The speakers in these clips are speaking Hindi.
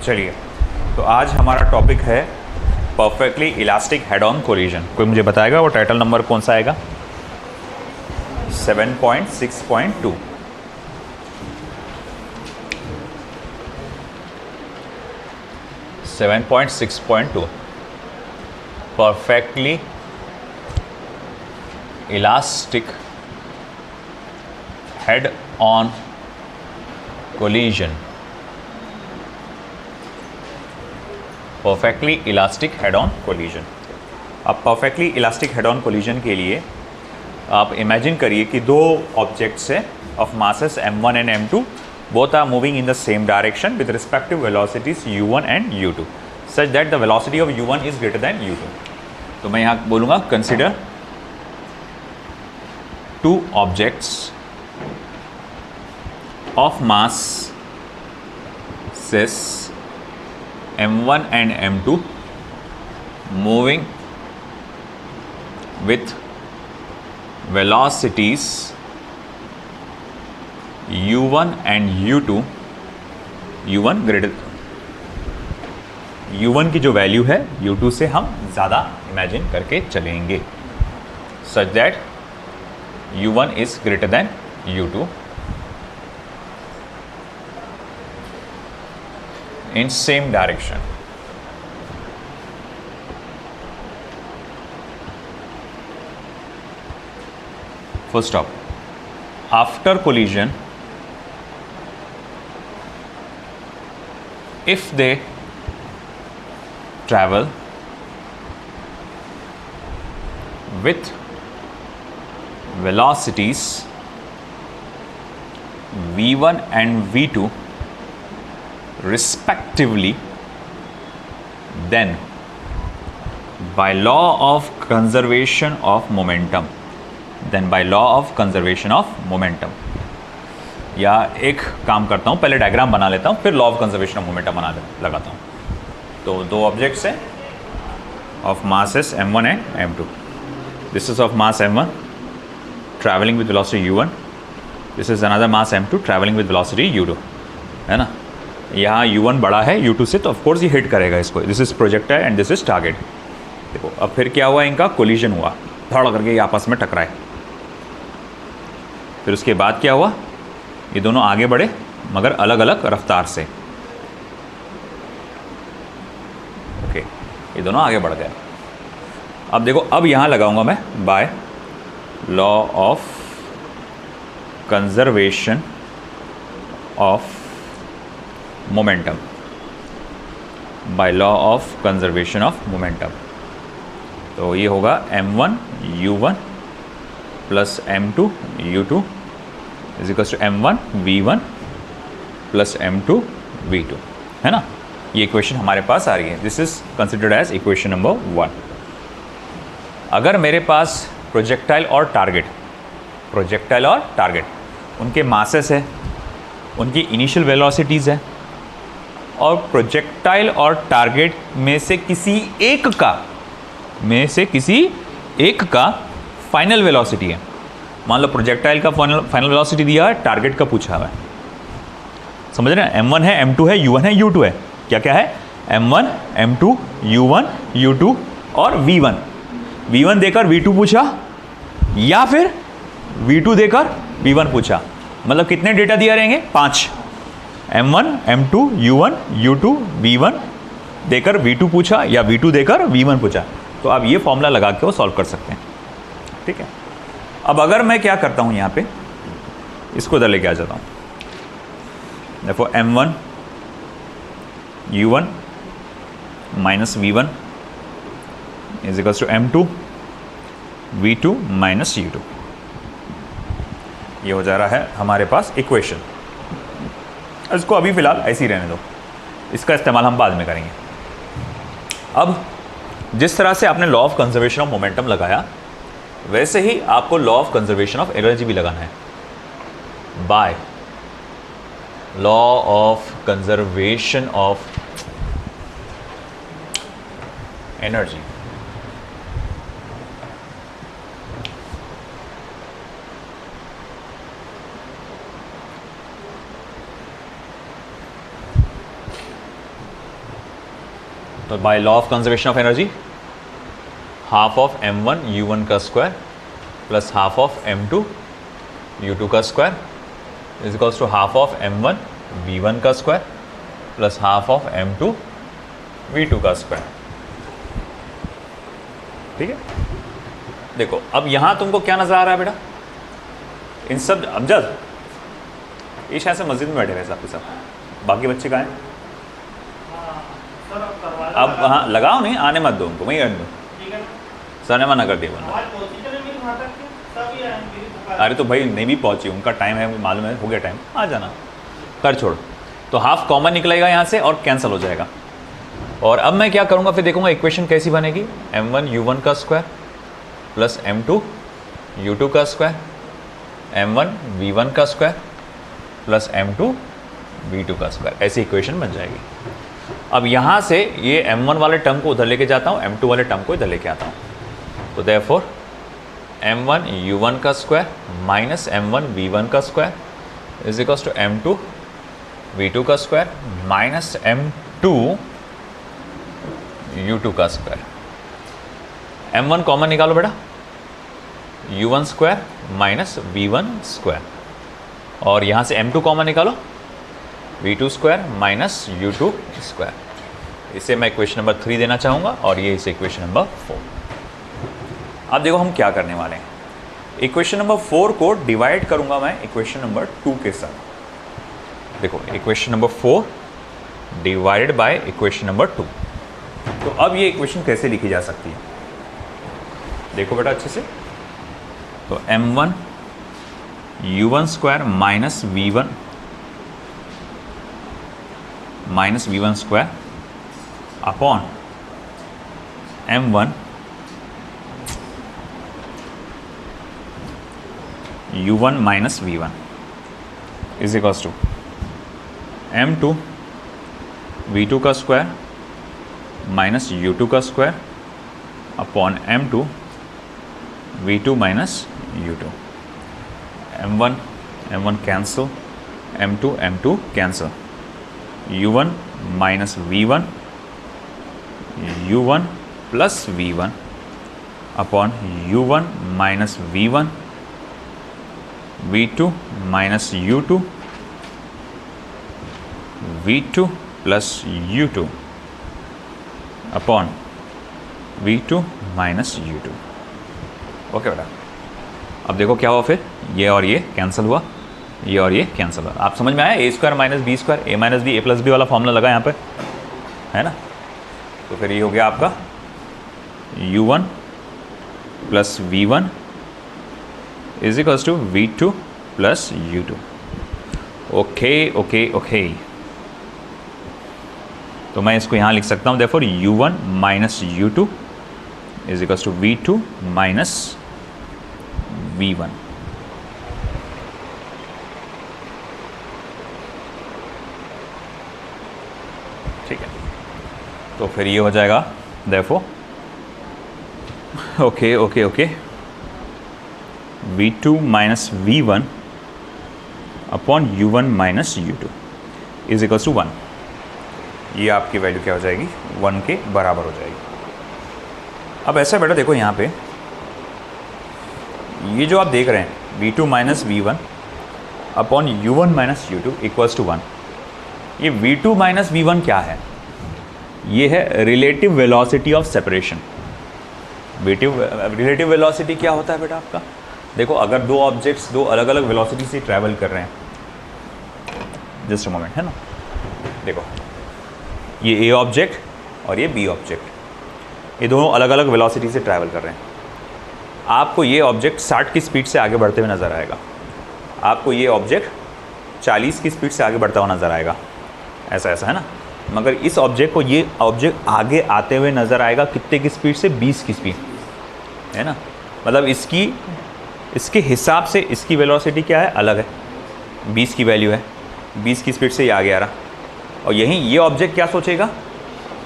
चलिए, तो आज हमारा टॉपिक है perfectly elastic head on collision. कोई मुझे बताएगा वो टाइटल नंबर कौन सा आएगा? 7.6.2। Perfectly elastic head on collision. Perfectly elastic head on collision. अब perfectly elastic head on collision के लिए आप इमेजिन करिए कि दो ऑब्जेक्ट्स है of masses m1 and m2, both are moving in the same direction with respective velocities u1 and u2 such that the velocity of u1 is greater than u2। तो मैं यहाँ बोलूँगा consider two objects of masses m1 and m2 moving with velocities u1 and u2, u1 greater, u1 की जो वैल्यू है u2 से हम ज़्यादा इमेजिन करके चलेंगे such that u1 is greater than u2 in same direction। Full stop। After collision, if they travel with velocities v1 and v2 respectively, then by law of conservation of momentum, या एक काम करता हूँ, पहले डायग्राम बना लेता हूँ फिर law of conservation of momentum लगाता हूँ। तो दो ऑब्जेक्ट्स हैं of masses m1 and m2। This is of mass m1 travelling with velocity u1, this is another mass m2 travelling with velocity u2, है ना। यहाँ u1 बड़ा है u2 से, तो ऑफकोर्स ये हिट करेगा इसको। This is projectile and this is target. देखो अब फिर क्या हुआ, इनका कोलिजन हुआ, धड़ करके ये आपस में टकराए। फिर उसके बाद क्या हुआ, ये दोनों आगे बढ़े मगर अलग अलग रफ्तार से। ओके, ये दोनों आगे बढ़ गए। अब देखो, अब यहाँ लगाऊंगा मैं by law of conservation of momentum, by law of conservation of momentum. तो ये होगा m1 u1 plus m2 u2 is equals to m1 v1 plus m2 v2, है ना। ये इक्वेशन हमारे पास आ रही है। This is considered as equation number 1। अगर मेरे पास प्रोजेक्टाइल और टारगेट उनके मासेस है, उनकी इनिशियल वेलोसिटीज़ है, और प्रोजेक्टाइल और टारगेट में से किसी एक का फाइनल वेलोसिटी है। मान लो प्रोजेक्टाइल का फाइनल वेलोसिटी दिया है, टारगेट का पूछा हुआ है। समझ रहे हैं, m1 है, m2 है, u1 है, u2 है। क्या है, m1 m2 u1 u2 और v1 देकर v2 पूछा, या फिर v2 देकर v1 पूछा। मतलब कितने डेटा दिया रहेंगे? 5। m1 m2 u1 u2 v1 देकर v2 पूछा या v2 देकर v1 पूछा। तो आप ये फॉर्मूला लगा के वो सॉल्व कर सकते हैं, ठीक है। अब अगर मैं क्या करता हूँ, यहाँ पे इसको इधर लेके आ जाता हूँ। देखो m1 u1 minus v1 is equals to m2 v2 minus u2। ये हो जा रहा है हमारे पास इक्वेशन। इसको अभी फिलहाल ऐसे ही रहने दो, इसका इस्तेमाल हम बाद में करेंगे। अब जिस तरह से आपने law of conservation of momentum लगाया, वैसे ही आपको law of conservation of energy भी लगाना है by law of conservation of energy. तो by law of conservation of energy half of m1 u1 का square plus half of m2 u2 का square is equals to half of m1 v1 का square plus half of m2 v2 का स्क्वायर। ठीक है, देखो अब यहां तुमको क्या नजर आ रहा है बेटा, इन सब अमजद ये शायद से मस्जिद में बैठे हुए सबके सब, बाकी बच्चे कहाँ हैं? अब हाँ लगाओ, नहीं आने मत दो उनको, वहीं रहने दो, सर ने मना कर दिया बोलना। अरे तो भाई नहीं भी पहुंची, उनका टाइम है मालूम है, हो गया टाइम, आ जाना, कर छोड़। तो हाफ कॉमन निकलेगा यहाँ से और कैंसिल हो जाएगा। और अब मैं क्या करूँगा, फिर देखूंगा इक्वेशन कैसी बनेगी, m1 u1 का स्क्वायर प्लस m2 u2 का स्क्वायर m1 v1 का स्क्वायर प्लस m2 v2 का स्क्वायर, ऐसी इक्वेशन बन जाएगी। अब यहाँ से ये m1 वाले टर्म को उधर लेके जाता हूँ, m2 वाले टर्म को इधर लेके आता हूँ। तो देयरफॉर m1 u1 का स्क्वायर माइनस m1 v1 का square is equals to m2 v2 का स्क्वायर माइनस m2 u2 का स्क्वायर। m1 कॉमन निकालो बेटा, u1 square minus v1 square, और यहाँ से m2 कॉमन निकालो, v2 square minus u2 square. इसे मैं इक्वेशन नंबर 3 देना चाहूँगा और ये इसे इक्वेशन नंबर 4। अब देखो हम क्या करने वाले हैं, इक्वेशन नंबर 4 को डिवाइड करूँगा मैं इक्वेशन नंबर 2 के साथ। देखो equation number 4 divided by equation number 2। तो अब ये इक्वेशन कैसे लिखी जा सकती है, देखो बेटा अच्छे से। तो m1 u1 square minus v1 square upon m1 u1 minus v1 is equals to m2 v2 का स्क्वायर माइनस u2 का square upon m2 v2 minus u2। m1 cancel, m2 cancel, u1 minus v1 u1 plus v1 upon u1 minus v1 v2 minus u2 v2 plus u2 upon v2 minus u2। Okay बेटा, अब देखो क्या हुआ, फिर ये और ये कैंसिल हुआ, ये और ये कैंसिल हुआ। आप समझ में आया, ए स्क्वायर माइनस बी स्क्वायर, ए माइनस बी ए प्लस बी वाला फॉर्मूला लगा यहाँ पे, है ना। तो फिर ये हो गया आपका u1 plus v1 is equals to v2 plus u2। Okay, तो मैं इसको यहाँ लिख सकता हूँ, therefore u1 minus u2 is equals to v2 minus v1। ठीक है, तो फिर ये हो जाएगा therefore okay v2 minus v1 upon u1 minus u2 is equals to 1। ये आपकी वैल्यू क्या हो जाएगी, 1 के बराबर हो जाएगी। अब ऐसा बेटा देखो यहाँ पे ये जो आप देख रहे हैं v2 minus v1 upon u1 minus u2 equals to 1, ये v2 माइनस v1 क्या है, ये है relative velocity of separation. Relative velocity क्या होता है बेटा आपका, देखो अगर दो ऑब्जेक्ट्स दो अलग अलग वेलोसिटी से ट्रैवल कर रहे हैं, जस्ट अ मोमेंट, है ना, देखो ये ए ऑब्जेक्ट और ये बी ऑब्जेक्ट, ये दोनों अलग अलग वेलोसिटी से ट्रैवल कर रहे हैं। आपको ये ऑब्जेक्ट 60 की स्पीड से आगे बढ़ते हुए नज़र आएगा, आपको ये ऑब्जेक्ट 40 की स्पीड से आगे बढ़ता हुआ नज़र आएगा, ऐसा है ना। मगर इस ऑब्जेक्ट को ये ऑब्जेक्ट आगे आते हुए नज़र आएगा कितने की स्पीड से, 20 की स्पीड, है ना। मतलब इसके हिसाब से इसकी वेलोसिटी क्या है, अलग है, 20 की वैल्यू है, 20 की स्पीड से ये आगे आ रहा। और यहीं ये ऑब्जेक्ट क्या सोचेगा,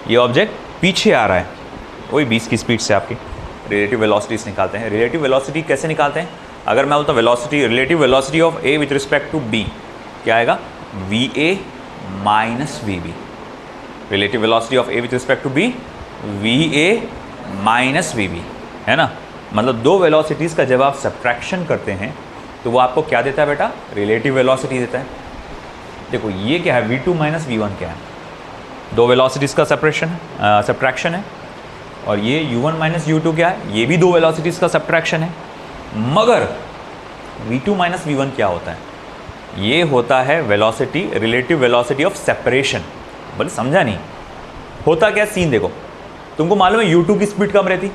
ये ऑब्जेक्ट पीछे आ रहा है, वही 20 की स्पीड से आपकी रिलेटिव वेलोसिटीज निकालते हैं। रिलेटिव वेलोसिटी कैसे निकालते हैं, अगर मैं बोलता हूँ velocity, relative velocity of A with respect to B क्या आएगा, V A minus V B, relative velocity of A with respect to B V A minus V B, है ना। मतलब दो वेलोसिटीज़ का जब आप सब्ट्रैक्शन करते हैं तो वो आपको क्या देता है बेटा, रिलेटिव वेलोसिटी देता है। देखो ये क्या है, v2 माइनस v1 क्या है, दो वेलोसिटीज़ का सब्ट्रैक्शन है, और ये u1 माइनस u2 क्या है, ये भी दो वेलोसिटीज़ का सब्ट्रैक्शन है। मगर v2 माइनस v1 क्या होता है, ये होता है velocity, relative velocity of separation. बोले समझा नहीं, होता क्या सीन देखो, तुमको मालूम है u2 की स्पीड कम रहती,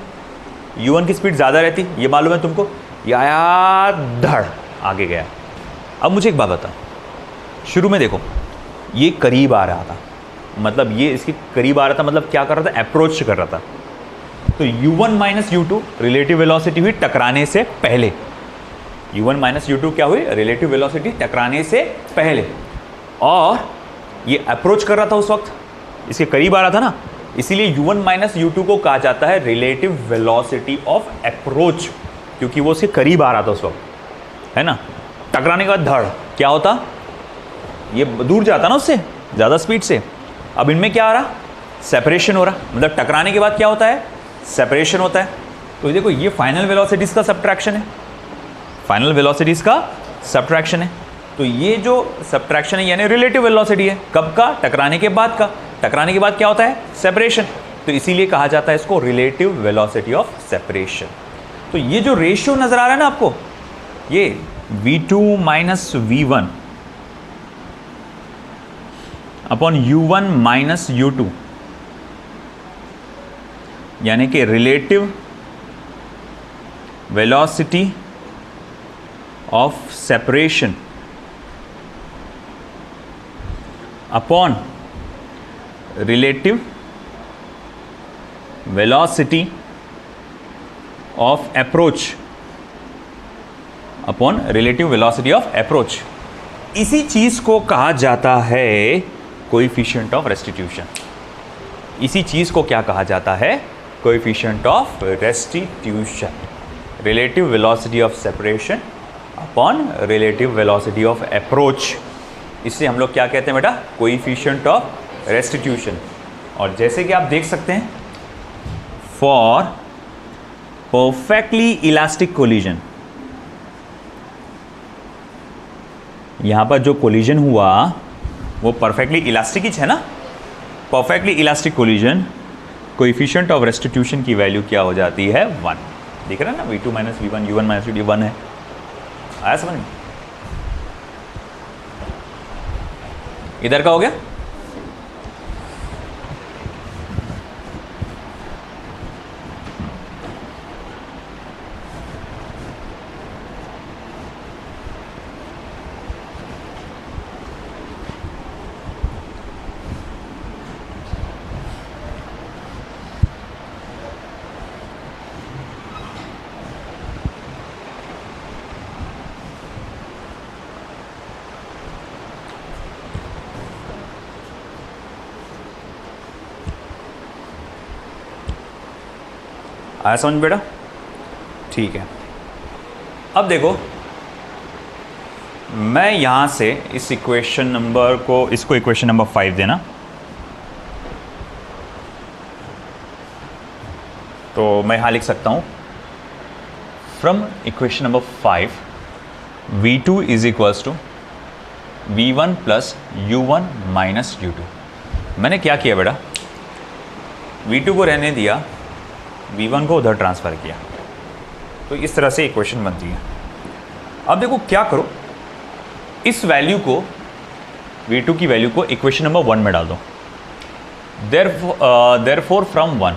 u1 की स्पीड ज़्यादा रहती, ये मालूम है तुमको, ये आया धड़ आगे गया। अब मुझे एक बात बता, शुरू में देखो ये करीब आ रहा था, मतलब ये इसके करीब आ रहा था, मतलब क्या कर रहा था, अप्रोच कर रहा था। तो u1 minus u2 relative velocity हुई टकराने से पहले, u1 माइनस u2 क्या हुई, रिलेटिव वेलोसिटी टकराने से पहले, और ये अप्रोच कर रहा था उस वक्त, इसके करीब आ रहा था ना, इसीलिए u1 माइनस u2 को कहा जाता है रिलेटिव वेलोसिटी ऑफ अप्रोच, क्योंकि वो उसके करीब आ रहा था उस वक्त, है ना। टकराने के बाद धड़ क्या होता, ये दूर जाता ना उससे ज़्यादा स्पीड से। अब इनमें क्या आ रहा, सेपरेशन हो रहा, मतलब टकराने के बाद क्या होता है, सेपरेशन होता है। तो देखो ये फाइनल वेलोसिटीज़ का सब्ट्रैक्शन है, फाइनल वेलोसिटीज़ का सब्ट्रैक्शन है। तो ये जो सब्ट्रैक्शन है यानी रिलेटिव वेलोसिटी है, कब का, टकराने के बाद का। टकराने के बाद क्या होता है, सेपरेशन, तो इसीलिए कहा जाता है इसको रिलेटिव वेलोसिटी ऑफ सेपरेशन। तो ये जो रेशियो नज़र आ रहा है ना आपको, ये v2 minus v1 upon u1 minus u2, यानी कि relative velocity of separation upon relative velocity of approach upon relative velocity of approach, इसी चीज को कहा जाता है कोएफिशिएंट ऑफ रेस्टिट्यूशन। इसी चीज को क्या कहा जाता है, coefficient of restitution, relative velocity of separation upon relative velocity of approach. इससे हम लोग क्या कहते हैं बेटा, कोएफिशिएंट ऑफ रेस्टिट्यूशन। और जैसे कि आप देख सकते हैं, फॉर परफेक्टली इलास्टिक कोलिजन, यहां पर जो कोलिजन हुआ वो परफेक्टली इलास्टिक ही है ना, perfectly elastic collision, coefficient of restitution की वैल्यू क्या हो जाती है, 1। देख रहे हैं ना, v2 minus v1, u1 minus u2 1 है, आया समझ में। इधर का हो गया। आया समझ बेटा, ठीक है। अब देखो मैं यहां से इस इक्वेशन नंबर को, इसको इक्वेशन नंबर 5 देना, तो मैं यहां लिख सकता हूं from equation number 5 v2 is equals to v1 plus u1 minus u2। मैंने क्या किया बेटा, v2 को रहने दिया, v1 को उधर ट्रांसफ़र किया, तो इस तरह से इक्वेशन बनती है। अब देखो क्या करो, इस वैल्यू को, v2 की वैल्यू को इक्वेशन नंबर 1 में डाल दो। देयरफॉर फ्रॉम 1,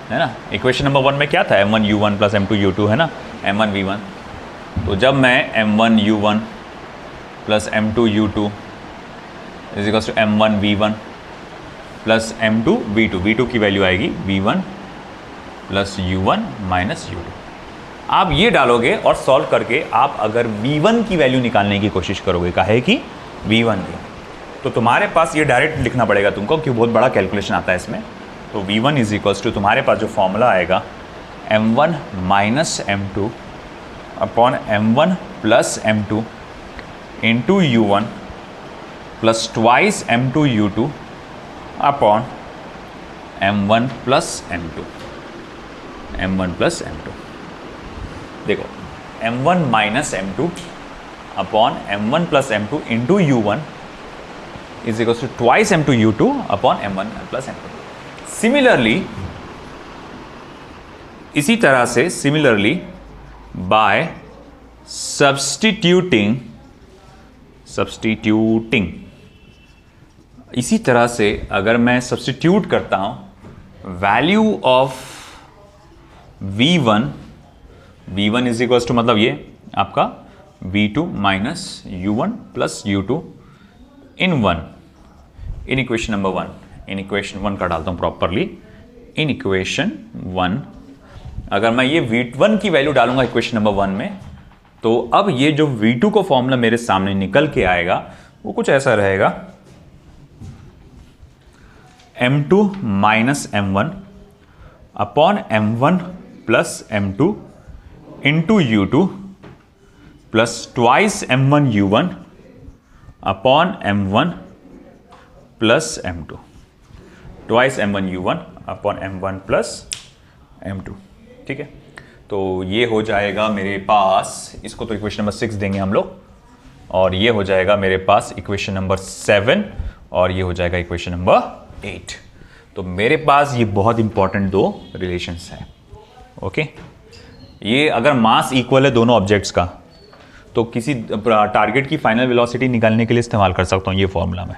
है ना, इक्वेशन नंबर 1 में क्या था, m1 u1 plus m2 u2, है ना, m1 v1। तो जब मैं m1 u1 plus m2 u2 is equals to m1 v1 plus m2 v2, v2 की वैल्यू आएगी v1 plus u1 minus u2। आप ये डालोगे और सॉल्व करके आप अगर v1 की वैल्यू निकालने की कोशिश करोगे, काहे कि v1 की, तो तुम्हारे पास ये डायरेक्ट लिखना पड़ेगा तुमको, क्योंकि बहुत बड़ा कैलकुलेशन आता है इसमें। तो v1 इज इक्वल्स टू, तुम्हारे पास जो फॉर्मूला आएगा m1 minus m2 upon m1 plus m2 into u1 plus twice m2 u2 upon m1 plus m2, m1 plus m2। देखो m1 minus m2 upon m1 plus m2 into u1 is equal to twice m2 u2 upon m1 plus m2। Similarly, इसी तरह से सिमिलरली बाय सब्स्टिट्यूटिंग, इसी तरह से अगर मैं सब्स्टिट्यूट करता हूं value of v1, v1 is equal to मतलब ये आपका v2 minus u1 plus u2 in one, in equation number 1, in equation 1 का डालता हूं प्रॉपरली, इन इक्वेशन 1 अगर मैं ये v1 की वैल्यू डालूंगा इक्वेशन नंबर 1 में, तो अब ये जो v2 को फॉर्मूला मेरे सामने निकल के आएगा वो कुछ ऐसा रहेगा, m2 minus m1 upon m1 plus m2 into u2 plus twice m1 u1 upon m1 plus m2, twice m1 u1 upon m1 plus m2। ठीक है, तो ये हो जाएगा मेरे पास, इसको तो इक्वेशन नंबर 6 देंगे हम लोग, और ये हो जाएगा मेरे पास इक्वेशन नंबर 7, और ये हो जाएगा इक्वेशन नंबर 8। तो मेरे पास ये बहुत इंपॉर्टेंट दो रिलेशंस हैं। ओके, ये अगर मास इक्वल है दोनों ऑब्जेक्ट्स का, तो किसी टारगेट की फाइनल वेलोसिटी निकालने के लिए इस्तेमाल कर सकता हूँ ये फॉर्मूला में,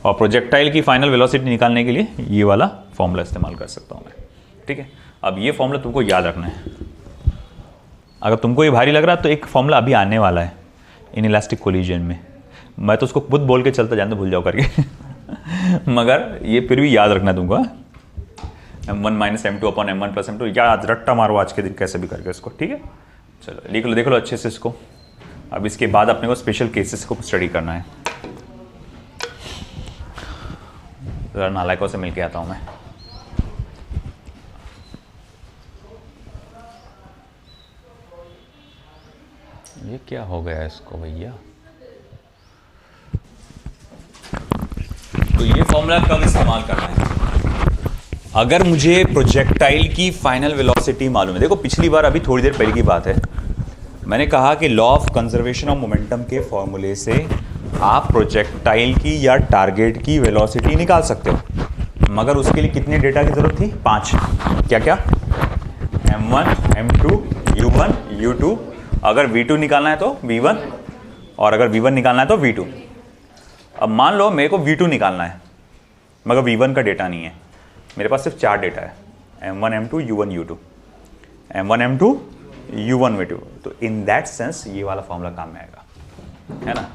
और प्रोजेक्टाइल की फाइनल वेलोसिटी निकालने के लिए ये वाला फॉर्मूला इस्तेमाल कर सकता हूँ मैं। ठीक है, अब ये फॉर्मूला तुमको याद रखना है। अगर तुमको ये भारी लग रहा है तो एक फॉर्मूला अभी आने वाला है इन इलास्टिक कोलिजन में, मैं तो उसको खुद बोल के चलता जान, तो भूल जाओ करके मगर ये फिर भी याद रखना तुमको, m1 minus m2 upon m1 plus m2, याद रट्टा मारो आज के दिन कैसे भी करके इसको। ठीक है, चलो लिख लो, देख लो अच्छे से इसको। अब इसके बाद अपने को स्पेशल केसेस को स्टडी करना है। जरा नालायकों से मिल के आता हूं मैं। ये क्या हो गया इसको भैया? तो ये फॉर्मूला कब इस्तेमाल करना है? अगर मुझे प्रोजेक्टाइल की फाइनल वेलोसिटी मालूम है। देखो पिछली बार, अभी थोड़ी देर पहले की बात है, मैंने कहा कि law of conservation of momentum के फॉर्मूले से आप प्रोजेक्टाइल की या टारगेट की वेलोसिटी निकाल सकते हो, मगर उसके लिए कितने डेटा की जरूरत थी? 5। क्या क्या? m1, m2, u1, u2, अगर v2 निकालना है तो v1, और अगर v1 निकालना है तो v2। अब मान लो मेरे को v2 निकालना है मगर v1 का डेटा नहीं है, मेरे पास सिर्फ 4 डेटा है, m1, m2, u1, u2, m1, m2, u1, v2। तो इन दैट सेंस ये वाला फॉर्मूला काम में आएगा, है ना।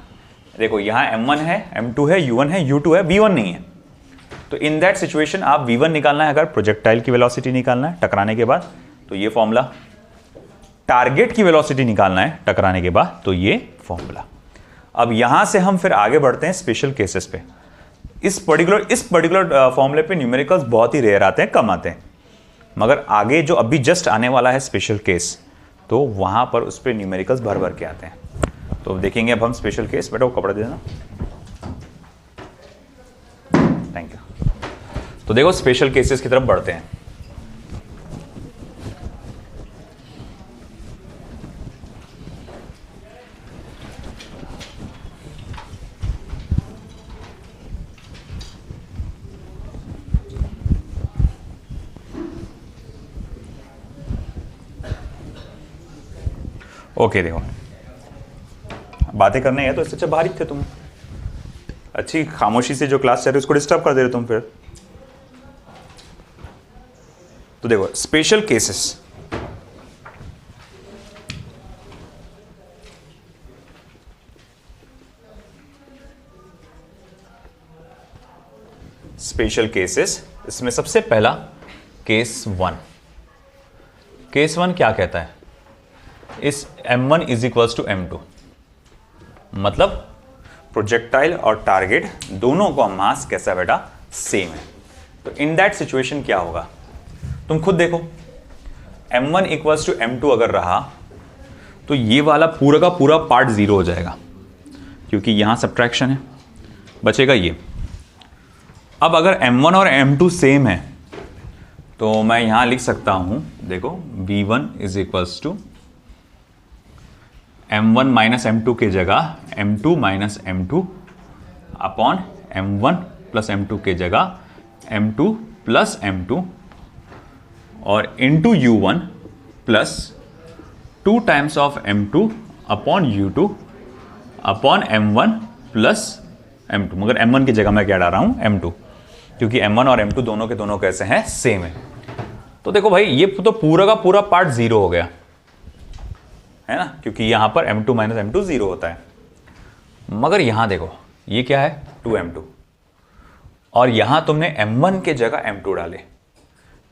देखो यहाँ m1 है, m2 है, u1 है, u2 है, v1 नहीं है। तो इन दैट सिचुएशन आप v1 निकालना है, अगर प्रोजेक्टाइल की वेलोसिटी निकालना है टकराने के बाद तो ये फॉर्मूला, टारगेट की वेलोसिटी निकालना है टकराने के बाद तो ये फॉर्मूला। अब यहां से हम फिर आगे बढ़ते हैं स्पेशल केसेस पे। इस पर्टिकुलर फॉर्मूले पे न्यूमेरिकल्स बहुत ही रेयर आते हैं, कम आते हैं, मगर आगे जो अभी जस्ट आने वाला है स्पेशल केस, तो वहां पर उस पर न्यूमेरिकल्स भर भर के आते हैं। तो देखेंगे अब हम स्पेशल केस। बेटा वो कपड़ा दे देना, थैंक यू। तो देखो स्पेशल केसेस की तरफ बढ़ते हैं। ओके देखो, बातें करने हैं तो इससे अच्छा बाहर थे तुम, अच्छी खामोशी से जो क्लास चल रही है उसको डिस्टर्ब कर दे रहे तुम फिर। तो देखो स्पेशल केसेस, स्पेशल केसेस, इसमें सबसे पहला केस 1। केस 1 क्या कहता है? इस m1 is equals to m2, मतलब प्रोजेक्टाइल और टारगेट दोनों का मास कैसा बेटा? सेम है। तो इन दैट सिचुएशन क्या होगा तुम खुद देखो, m1 इक्वल्स टू m2 अगर रहा तो ये वाला पूरा का पूरा पार्ट 0 हो जाएगा, क्योंकि यहां सब्ट्रैक्शन है, बचेगा ये। अब अगर M1 और M2 सेम है तो मैं यहां लिख सकता हूं, देखो V1 is equals to M1 minus M2 की जगह M2 minus M2 upon M1 plus M2 की जगह M2 प्लस M2 और into U1 plus 2 times of M2 upon U2 upon M1 plus M2, मगर M1 की जगह मैं क्या डाल रहा हूं M2, क्योंकि M1 और M2 दोनों के दोनों कैसे हैं, सेम है। तो देखो भाई ये तो पूरा का पूरा पार्ट जीरो हो गया है ना, क्योंकि यहां पर M2 माइनस M2 जीरो होता है। मगर यहां देखो ये क्या है 2M2 और यहां तुमने M1 के जगह M2 डाले,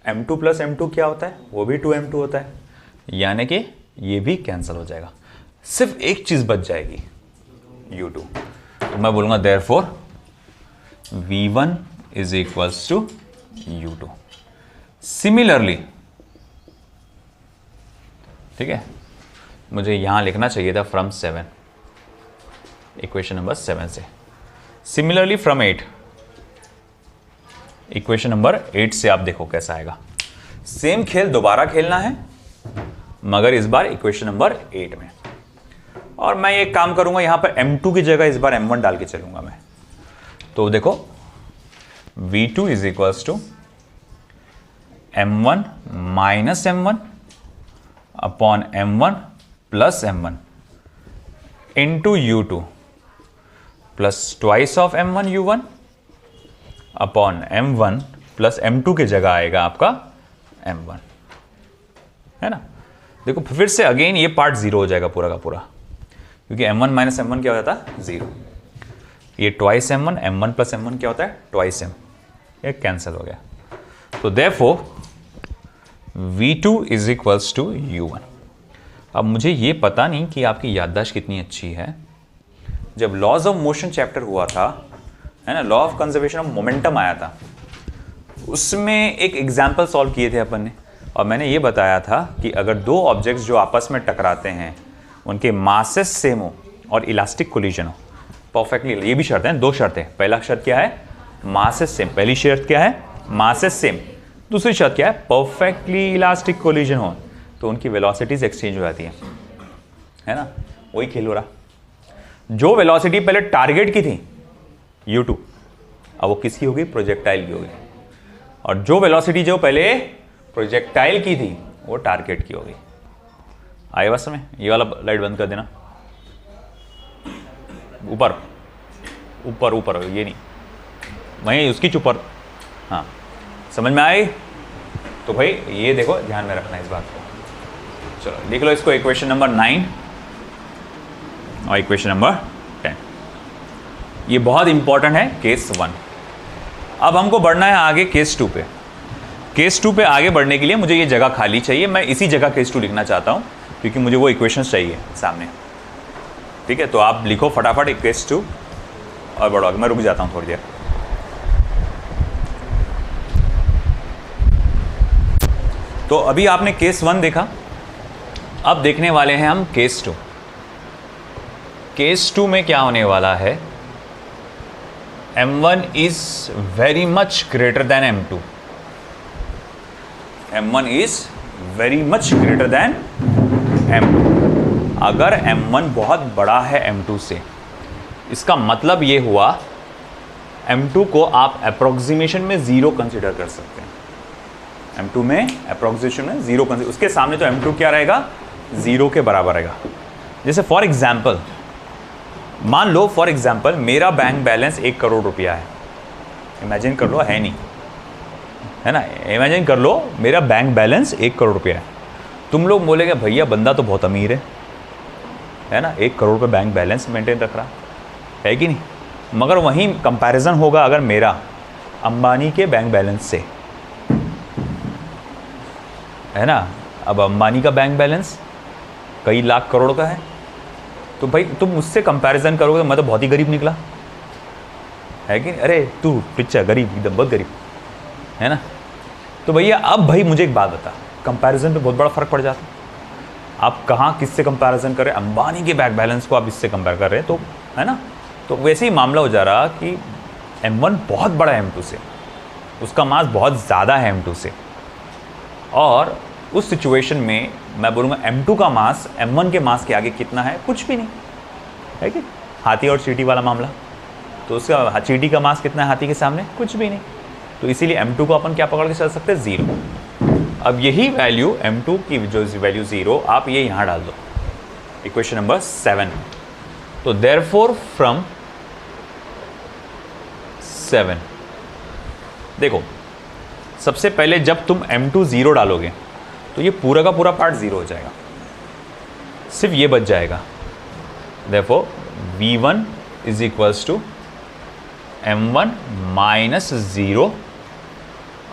M2 प्लस M2 क्या होता है, वो भी 2M2 होता है, यानी कि ये भी कैंसिल हो जाएगा, सिर्फ एक चीज बच जाएगी U2। तो मैं बोलूंगा therefore V1 is equals to U2। Similarly, ठीक है, मुझे यहां लिखना चाहिए था फ्रॉम 7, इक्वेशन नंबर 7 से। सिमिलरली फ्रॉम 8, इक्वेशन नंबर 8 से आप देखो कैसा आएगा। सेम खेल दोबारा खेलना है, मगर इस बार इक्वेशन नंबर 8 में। और मैं एक काम करूंगा, यहां पर M2 की जगह इस बार M1 डाल के चलूंगा मैं। तो देखो V2 is equals to M1 minus M1 upon M1 plus M1 into U2 plus twice of M1 U1 upon M1 plus M2 की जगह आएगा आपका M1, है ना। देखो फिर से अगेन ये पार्ट जीरो हो जाएगा पूरा का पूरा, क्योंकि M1 माइनस M1 क्या हो जाता है, जीरो। ये twice M1, M1 plus M1 क्या होता है, ट्वाइस M, ये कैंसिल हो गया। तो therefore V2 is equals to U1। अब मुझे ये पता नहीं कि आपकी याददाश्त कितनी अच्छी है। जब लॉज ऑफ मोशन चैप्टर हुआ था, है ना, law of conservation of momentum आया था, उसमें एक एग्जाम्पल सॉल्व किए थे अपन ने, और मैंने ये बताया था कि अगर दो ऑब्जेक्ट्स जो आपस में टकराते हैं उनके मासेस सेम हो और इलास्टिक कोलिजन हो परफेक्टली, ये भी शर्त है, दो शर्तें। पहला शर्त क्या है, मासेस सेम, पहली शर्त क्या है, मासेस सेम। दूसरी शर्त क्या है, परफेक्टली इलास्टिक कोलिजन हो, तो उनकी वेलोसिटीज एक्सचेंज हो जाती है ना। वही खेल हो रहा। जो वेलोसिटी पहले टारगेट की थी U2, अब वो किसकी होगी, प्रोजेक्टाइल की होगी। और जो वेलोसिटी जो पहले प्रोजेक्टाइल की थी वो टारगेट की होगी। आए बस में, ये वाला लाइट बंद कर देना, ऊपर ऊपर ऊपर, ये नहीं, वहीं उसकी ऊपर। हाँ समझ में आई। तो भाई ये देखो ध्यान में रखना इस बात को। चलो लिख लो इसको, इक्वेशन नंबर 9 और इक्वेशन नंबर 10। ये बहुत इंपॉर्टेंट है केस 1। अब हमको बढ़ना है आगे केस 2 पे। केस 2 पे आगे बढ़ने के लिए मुझे ये जगह खाली चाहिए। मैं इसी जगह केस 2 लिखना चाहता हूँ, क्योंकि मुझे वो इक्वेशंस चाहिए सामने। ठीक है, तो आप लिखो फटाफट केस 2 और बढ़ो आगे। मैं रुक जाता हूँ थोड़ी देर। तो अभी आपने केस 1 देखा, अब देखने वाले हैं हम केस 2। केस 2 में क्या होने वाला है, M1 is very much greater than M2। M1 is very much greater than M2। अगर M1 बहुत बड़ा है M2 से, इसका मतलब ये हुआ M2 को आप अप्रोक्सीमेशन में जीरो कंसिडर कर सकते हैं। M2 में अप्रोक्सीमेशन में जीरो कंसिडर, उसके सामने तो M2 क्या रहेगा, जीरो के बराबर रहेगा। जैसे फॉर एग्जाम्पल मान लो, फॉर एग्जाम्पल मेरा बैंक बैलेंस 1 करोड़ रुपया है। इमेजिन कर लो, है नहीं, है ना, इमेजिन कर लो मेरा बैंक बैलेंस 1 करोड़ रुपया है। तुम लोग बोलेगे भैया बंदा तो बहुत अमीर है ना, 1 करोड़ रुपये बैंक बैलेंस मेंटेन रख रहा है कि नहीं। मगर वहीं कंपैरिजन होगा अगर मेरा अंबानी के बैंक बैलेंस से, है ना। अब अंबानी का बैंक बैलेंस कई लाख करोड़ का है, तो भाई तुम मुझसे कंपैरिजन करोगे, मैं तो बहुत ही गरीब निकला, है कि नहीं। अरे तू पिच्चा गरीब, एकदम बहुत गरीब, है ना। तो भैया अब भाई मुझे एक बात बता, कंपैरिजन पे बहुत बड़ा फर्क पड़ जाता है। आप कहाँ किससे कंपैरिजन कर रहे हैं, अंबानी के बैंक बैलेंस को आप इससे कंपेयर कर रहे हैं, तो है ना। तो वैसे ही मामला हो जा रहा कि m1 बहुत बड़ा है m2 से, उसका मास बहुत ज़्यादा है m2 से, और उस सिचुएशन में मैं बोलूँगा m2 का मास m1 के मास के आगे कितना है? कुछ भी नहीं है कि हाथी और चींटी वाला मामला, तो उसका चींटी का मास कितना है हाथी के सामने? कुछ भी नहीं। तो इसीलिए m2 को अपन क्या पकड़ के चल सकते हैं? 0। अब यही वैल्यू m2 की जो वैल्यू 0 आप ये यहाँ डाल दो, इक्वेशन नंबर 7। तो देयरफॉर फ्रॉम 7, देखो सबसे पहले जब तुम m2 0 डालोगे तो ये पूरा का पूरा पार्ट 0 हो जाएगा, सिर्फ ये बच जाएगा। Therefore v1 is equals to m1 minus 0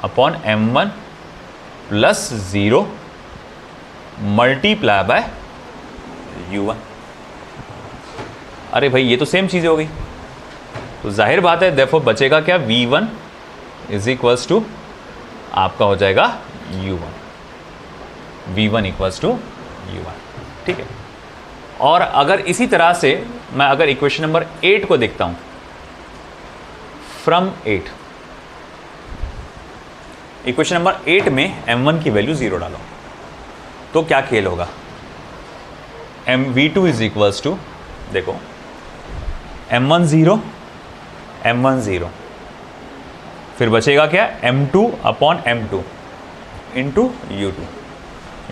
upon m1 plus 0 multiply by u1। अरे भाई ये तो सेम चीज़ हो गई, तो जाहिर बात है देयरफॉर बचेगा क्या? v1 इज इक्वल्स टू आपका हो जाएगा u1, v1 equals to u1, ठीक है। और अगर इसी तरह से मैं अगर इक्वेशन नंबर 8 को देखता हूं, फ्रॉम 8, इक्वेशन नंबर 8 में m1 की वैल्यू 0 डालो तो क्या खेल होगा? v2 इज इक्वल्स टू, देखो m1 0, m1 0, फिर बचेगा क्या? m2 upon m2 into u2,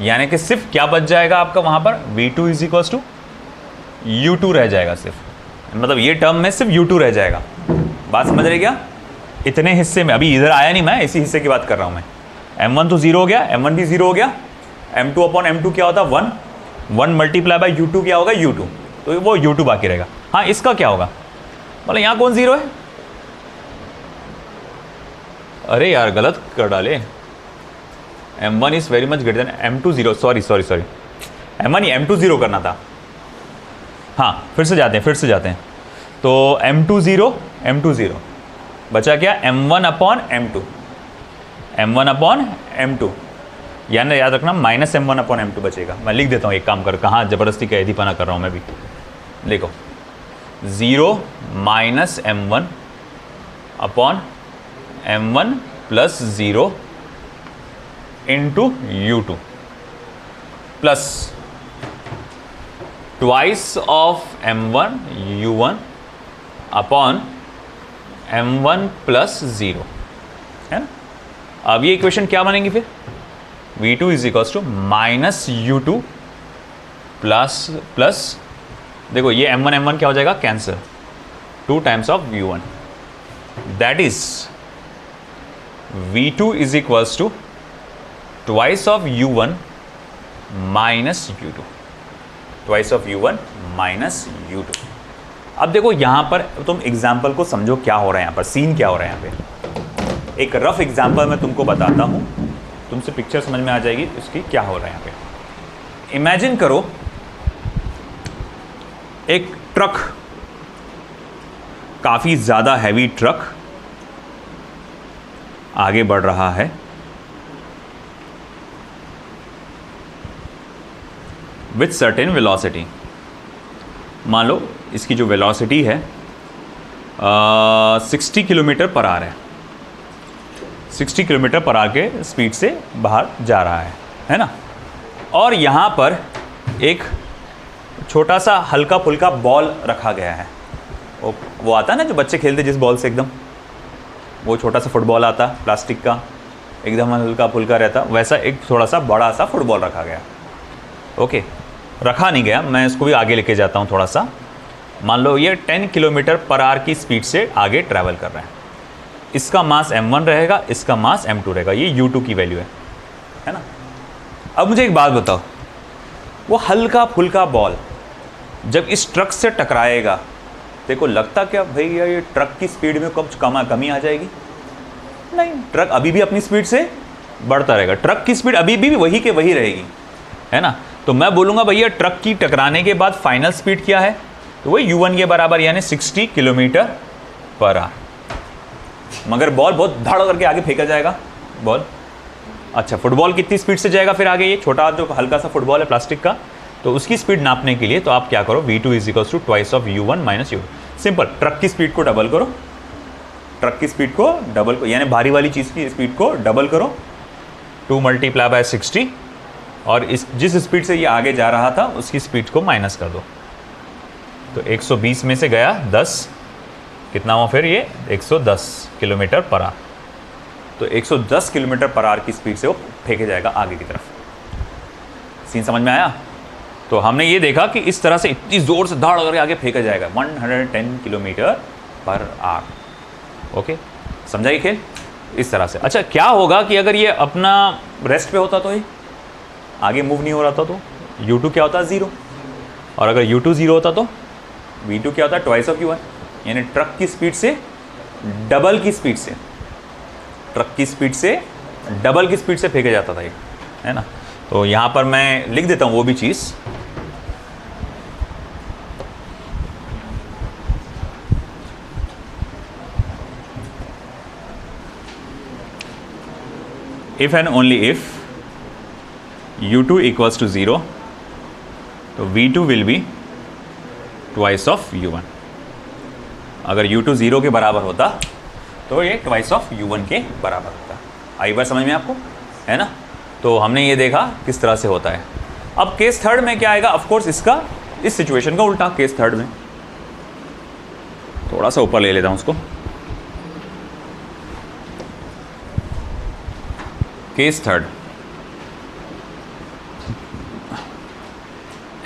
यानी कि सिर्फ क्या बच जाएगा आपका वहां पर? v2 is equals to u2 रह जाएगा सिर्फ, मतलब ये टर्म में सिर्फ u2 रह जाएगा। बात समझ रहे क्या? इतने हिस्से में, अभी इधर आया नहीं, मैं इसी हिस्से की बात कर रहा हूं मैं। m1 तो 0 हो गया, m1 भी 0 हो गया, m2 अपॉन m2 क्या होता? 1 मल्टीप्लाई बाय u2 क्या होगा? u2, तो वो u2 बाकी रहेगा। हाँ, इसका क्या होगा? बोले यहाँ कौन 0 है? अरे यार गलत कर डाले, m1 is very much greater than m2 0, sorry m1 he m2 0 करना था। हाँ फिर से जाते हैं, तो m2 0 बचा क्या? m1 अपॉन m2, यानी याद रखना माइनस m1 अपॉन m2 बचेगा। मैं लिख देता हूँ एक काम कर, कहाँ ज़बरदस्ती का एदीपना कर रहा हूँ मैं भी। देखो 0 minus m1 upon m1 plus 0 into u2 plus twice of m1 u1 upon m1 plus 0, है ना। अब ये इक्वेशन क्या बनेगी फिर? v2 is equals to minus u2 plus देखो ये m1 क्या हो जाएगा? Cancel, 2 times of u1, that is v2 is equals to twice of u1 minus u2, twice of u1 minus u2। अब देखो यहाँ पर तुम एग्जाम्पल को समझो, क्या हो रहा है यहाँ पर, सीन क्या हो रहा है यहाँ पे। एक रफ एग्जाम्पल मैं तुमको बताता हूँ, तुमसे पिक्चर समझ में आ जाएगी इसकी क्या हो रहा है यहाँ पे। इमेजिन करो एक ट्रक, काफ़ी ज़्यादा हैवी ट्रक आगे बढ़ रहा है, विथ सर्टेन वेलोसिटी। मान लो इसकी जो वेलोसिटी है 60 किलोमीटर पर आवर है, 60 किलोमीटर पर आवर के स्पीड से बाहर जा रहा है ना। और यहाँ पर एक छोटा सा हल्का फुल्का बॉल रखा गया है, वो आता है ना जो बच्चे खेलते जिस बॉल से, एकदम वो छोटा सा फुटबॉल आता प्लास्टिक का, एकदम हल्का फुल्का रहता, वैसा एक थोड़ा सा बड़ा सा फुटबॉल रखा गया। ओके, रखा नहीं गया, मैं इसको भी आगे लेके जाता हूँ थोड़ा सा। मान लो ये 10 किलोमीटर पर आवर की स्पीड से आगे ट्रैवल कर रहे हैं, इसका मास m1 रहेगा, इसका मास m2 रहेगा, ये u2 की वैल्यू है ना। अब मुझे एक बात बताओ, वो हल्का फुल्का बॉल जब इस ट्रक से टकराएगा, देखो लगता क्या भाई ये ट्रक की स्पीड में कुछ कमी आ जाएगी? नहीं, ट्रक अभी भी अपनी स्पीड से बढ़ता रहेगा, ट्रक की स्पीड अभी भी वही के वही रहेगी, है ना। तो मैं बोलूँगा भैया ट्रक की टकराने के बाद फाइनल स्पीड क्या है? तो वही u1 के बराबर, यानी 60 किलोमीटर पर आवर। मगर बॉल बहुत धड़ करके आगे फेंका जाएगा बॉल। अच्छा, फुटबॉल कितनी स्पीड से जाएगा फिर आगे? ये छोटा जो हल्का सा फुटबॉल है प्लास्टिक का, तो उसकी स्पीड नापने के लिए तो आप क्या करो, v2 is equals to twice of u1 minus u2। Simple, truck की स्पीड को डबल करो, ट्रक की स्पीड को डबल, यानी भारी वाली चीज़ की स्पीड को डबल करो, 2 मल्टीप्लाई बाय 60, और इस जिस स्पीड से ये आगे जा रहा था उसकी स्पीड को माइनस कर दो। तो 120 में से गया 10, कितना हुआ फिर ये 110 किलोमीटर पर आवर। तो 110 किलोमीटर पर आवर की स्पीड से वो फेंके जाएगा आगे की तरफ। सीन समझ में आया? तो हमने ये देखा कि इस तरह से इतनी ज़ोर से धाड़ करके आगे फेंका जाएगा 110 किलोमीटर पर आवर। ओके, समझा ये खेल? इस तरह से। अच्छा, क्या होगा कि अगर ये अपना रेस्ट पे होता तो ये आगे मूव नहीं हो रहा था, तो u2 क्या होता है 0, और अगर u2 0 होता तो v2 क्या होता है ट्वाइस ऑफ u1, यानी ट्रक की स्पीड से डबल की स्पीड से, ट्रक की स्पीड से डबल की स्पीड से फेंका जाता था ये, है ना। तो यहाँ पर मैं लिख देता हूँ वो भी चीज़। If and only if u2 equals to 0, तो v2 will be twice of u1। अगर u2 0 के बराबर होता तो ये ट्वाइस ऑफ u1 के बराबर होता। आई बार समझ में आपको, है ना। तो हमने ये देखा किस तरह से होता है। अब केस थर्ड में क्या आएगा? ऑफ कोर्स इसका, इस सिचुएशन का उल्टा केस थर्ड में। थोड़ा सा ऊपर ले लेता हूं उसको। Case third,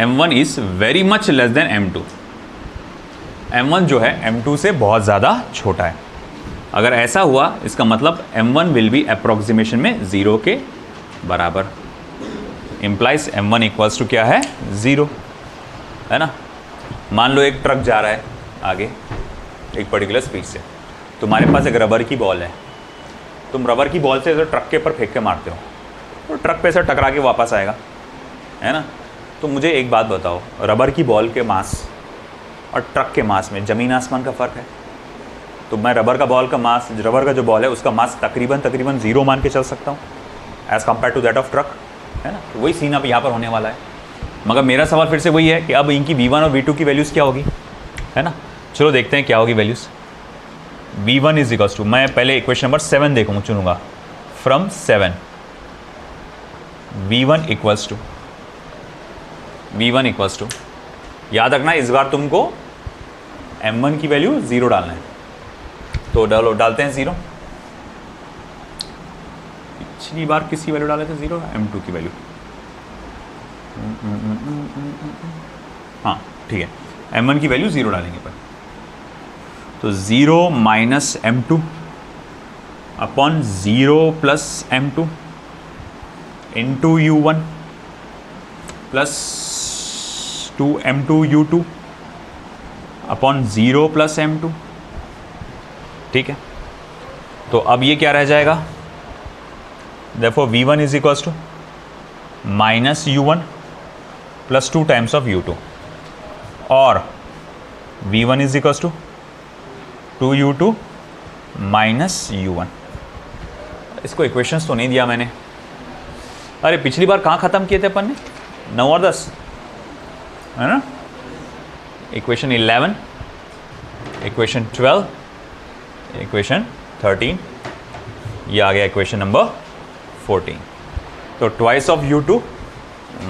m1 is very much less than m2। m1 जो है m2 से बहुत ज़्यादा छोटा है। अगर ऐसा हुआ इसका मतलब m1 विल बी अप्रोक्सीमेशन में 0 के बराबर। इम्प्लाइज m1 इक्वल्स टू क्या है 0, है ना। मान लो एक ट्रक जा रहा है आगे एक पर्टिकुलर स्पीड से, तुम्हारे पास एक रबर की बॉल है, तुम रबर की बॉल से ट्रक के ऊपर फेंक के मारते हो, तो ट्रक पे से टकरा के वापस आएगा, है ना। तो मुझे एक बात बताओ, रबर की बॉल के मास और ट्रक के मास में ज़मीन आसमान का फ़र्क है। तो मैं रबर का बॉल का मास, रबर का जो बॉल है उसका मास तकरीबन 0 मान के चल सकता हूँ as compare to that of truck, है ना। तो वही सीन अब यहाँ पर होने वाला है। मगर मेरा सवाल फिर से वही है कि अब इनकी v1 और v2 की वैल्यूज़ क्या होगी, है ना। चलो देखते हैं क्या होगी values. v1 is equals to, मैं पहले इक्वेशन नंबर 7 देखूँगा, चुनूँगा फ्रॉम 7। v1 इक्वल्स टू, याद रखना इस बार तुमको m1 की वैल्यू 0 डालना है, तो डालते हैं 0। पिछली बार किसी वैल्यू डाले थे 0, m2 की वैल्यू, हाँ ठीक है, m1 की वैल्यू 0 डालेंगे पर। तो 0 minus m2 upon 0 plus m2 into u1 plus 2m2 u2 upon 0 plus m2। ठीक है, तो अब ये क्या रह जाएगा? Therefore v1 is equals to minus u1 plus 2 times of u2, और v1 is equals to 2u2 minus u1। इसको इक्वेशंस तो नहीं दिया मैंने, अरे पिछली बार कहाँ ख़त्म किए थे अपन ने? 9 और 10, है ना। इक्वेशन 11, इक्वेशन 12, इक्वेशन 13, ये आ गया इक्वेशन नंबर 14। तो twice of u2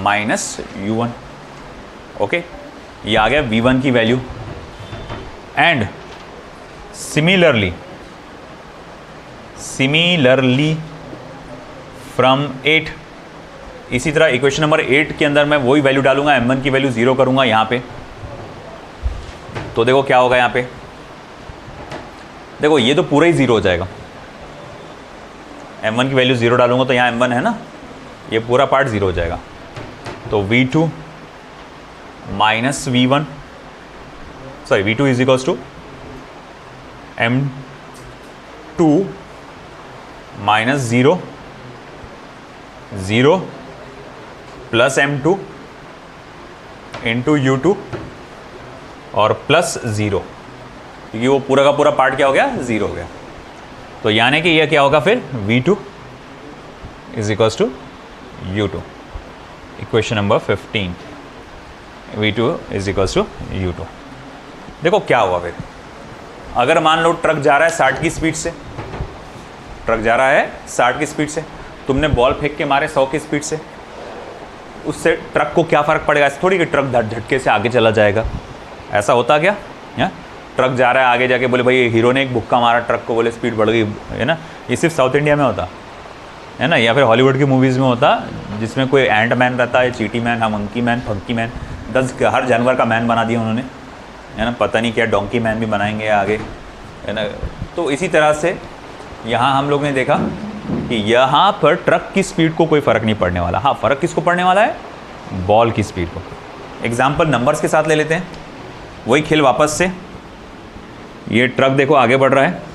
minus u1, okay, ये आ गया v1 की वैल्यू। एंड सिमिलरली फ्रॉम 8, इसी तरह इक्वेशन नंबर 8 के अंदर मैं वही वैल्यू डालूंगा, m1 की वैल्यू 0 करूंगा यहाँ पे। तो देखो क्या होगा यहाँ पे, देखो ये तो पूरा ही 0 हो जाएगा। m1 की वैल्यू 0 डालूंगा तो यहाँ m1 है ना, ये पूरा पार्ट 0 हो जाएगा। तो v2 minus v1, sorry v2 is equals to m2 minus 0 plus m2 into u2 और प्लस 0, क्योंकि वो पूरा का पूरा पार्ट क्या हो गया 0 हो गया। तो यानी कि यह क्या होगा फिर v2 is equals to u2, equation number 15, v2 is equals to u2। देखो क्या हुआ फिर, अगर मान लो ट्रक जा रहा है 60 की स्पीड से, ट्रक जा रहा है 60 की स्पीड से, तुमने बॉल फेंक के मारे 100 की स्पीड से, उससे ट्रक को क्या फ़र्क पड़ेगा? ऐसे थोड़ी कि ट्रक झटके से आगे चला जाएगा, ऐसा होता क्या? या ट्रक जा रहा है आगे जाके बोले भाई हीरो ने एक भुक्का मारा ट्रक को, बोले स्पीड बढ़ गई, है ना? ये सिर्फ साउथ इंडिया में होता है ना, या फिर हॉलीवुड की मूवीज़ में होता, जिसमें कोई एंट मैन रहता है, चीटी man, monkey man, funky man, 10 हर जानवर का मैन बना दिया उन्होंने, है ना? पता नहीं क्या डोंकी मैन भी बनाएंगे आगे, है ना? तो इसी तरह से यहाँ हम लोग ने देखा कि यहाँ पर ट्रक की स्पीड को कोई फ़र्क नहीं पड़ने वाला। हाँ, फ़र्क किसको पड़ने वाला है? बॉल की स्पीड को। एग्जाम्पल नंबर्स के साथ ले लेते हैं, वही खेल वापस से। ये ट्रक देखो आगे बढ़ रहा है,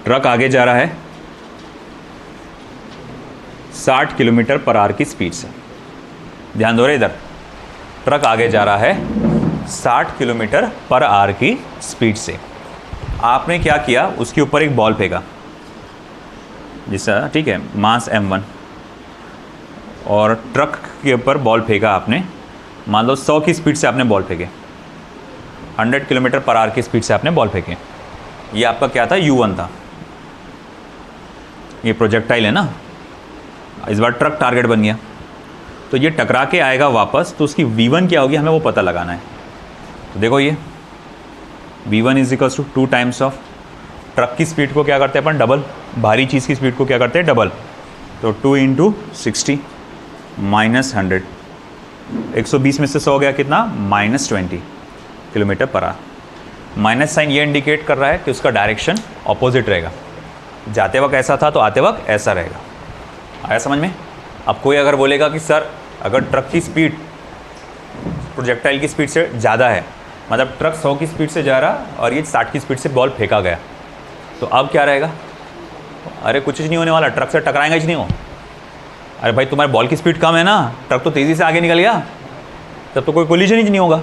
ट्रक आगे जा रहा है 60 किलोमीटर पर आवर की स्पीड से। ध्यान दो रे इधर, ट्रक आगे जा रहा है 60 किलोमीटर पर आवर की स्पीड से। आपने क्या किया? उसके ऊपर एक बॉल फेंका, जैसा, ठीक है, मास m1, और ट्रक के ऊपर बॉल फेंका आपने, मान लो 100 की स्पीड से आपने बॉल फेंके, 100 किलोमीटर पर आवर की स्पीड से आपने बॉल फेंके। ये आपका क्या था? U1 था। ये प्रोजेक्टाइल है ना, इस बार ट्रक टारगेट बन गया, तो ये टकरा के आएगा वापस, तो उसकी V1 क्या होगी हमें वो पता लगाना है। तो देखो ये V1 is equals to 2 times of truck की स्पीड को क्या करते हैं अपन? डबल। भारी चीज़ की स्पीड को क्या करते हैं? डबल। तो 2 इंटू 60 माइनस 100, 120 में से 100 गया कितना? -20 kilometre per hour. Minus sign ये इंडिकेट कर रहा है कि उसका डायरेक्शन ऑपोजिट रहेगा। जाते वक्त ऐसा था तो आते वक्त ऐसा रहेगा। आया समझ में? अब कोई अगर बोलेगा कि सर अगर ट्रक की स्पीड प्रोजेक्टाइल की स्पीड से ज़्यादा है, मतलब ट्रक 100 की स्पीड से जा रहा और ये 60 की स्पीड से बॉल फेंका गया, तो अब क्या रहेगा? अरे कुछ नहीं होने वाला, ट्रक से टकराएंगा ही नहीं हो। अरे भाई तुम्हारे बॉल की स्पीड कम है ना, ट्रक तो तेज़ी से आगे निकल गया, तब तो कोई कोलिजन ही नहीं होगा,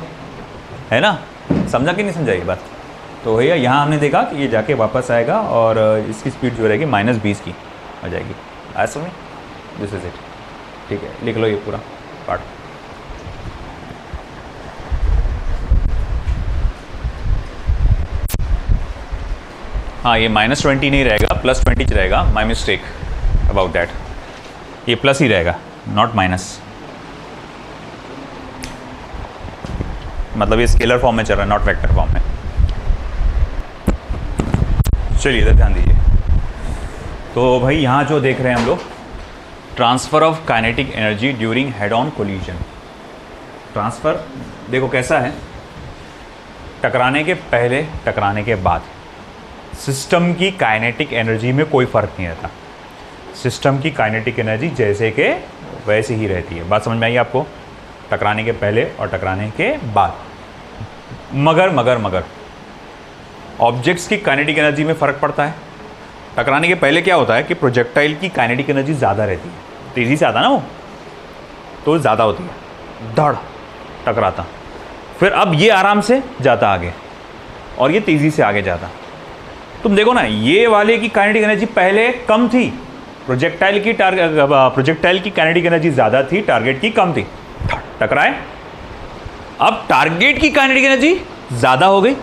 है ना? समझा कि नहीं समझा ये बात? तो भैया यहाँ हमने देखा कि ये जाके वापस आएगा और इसकी स्पीड जो रहेगी -20 की आ जाएगी। आया समझ? This is it. ठीक है, लिख लो ये पूरा पार्ट। हाँ, ये -20 नहीं रहेगा, +20 रहेगा। My mistake about that. ये प्लस ही रहेगा, नॉट माइनस। मतलब ये स्केलर फॉर्म में चल रहा है, नॉट वेक्टर फॉर्म में। चलिए इधर ध्यान दीजिए। तो भाई यहाँ जो देख रहे हैं हम लोग, transfer of kinetic energy during head on collision. Transfer देखो कैसा है, टकराने के पहले, टकराने के बाद सिस्टम की काइनेटिक एनर्जी में कोई फ़र्क नहीं रहता। सिस्टम की काइनेटिक एनर्जी जैसे कि वैसे ही रहती है। बात समझ में आई आपको? टकराने के पहले और टकराने के बाद। मगर ऑब्जेक्ट्स की काइनेटिक एनर्जी में फ़र्क पड़ता है। टकराने के पहले क्या होता है कि प्रोजेक्टाइल की काइनेटिक एनर्जी ज़्यादा रहती है, तेज़ी से आता ना वो, तो ज़्यादा होती है, धड़ टकराता। फिर अब ये आराम से जाता आगे और ये तेज़ी से आगे जाता। तुम देखो ना, ये वाले की काइनेटिक एनर्जी पहले कम थी, प्रोजेक्टाइल की काइनेटिक एनर्जी ज़्यादा थी, टारगेट की कम थी, टकराए। अब टारगेट की काइनेटिक एनर्जी ज़्यादा हो गई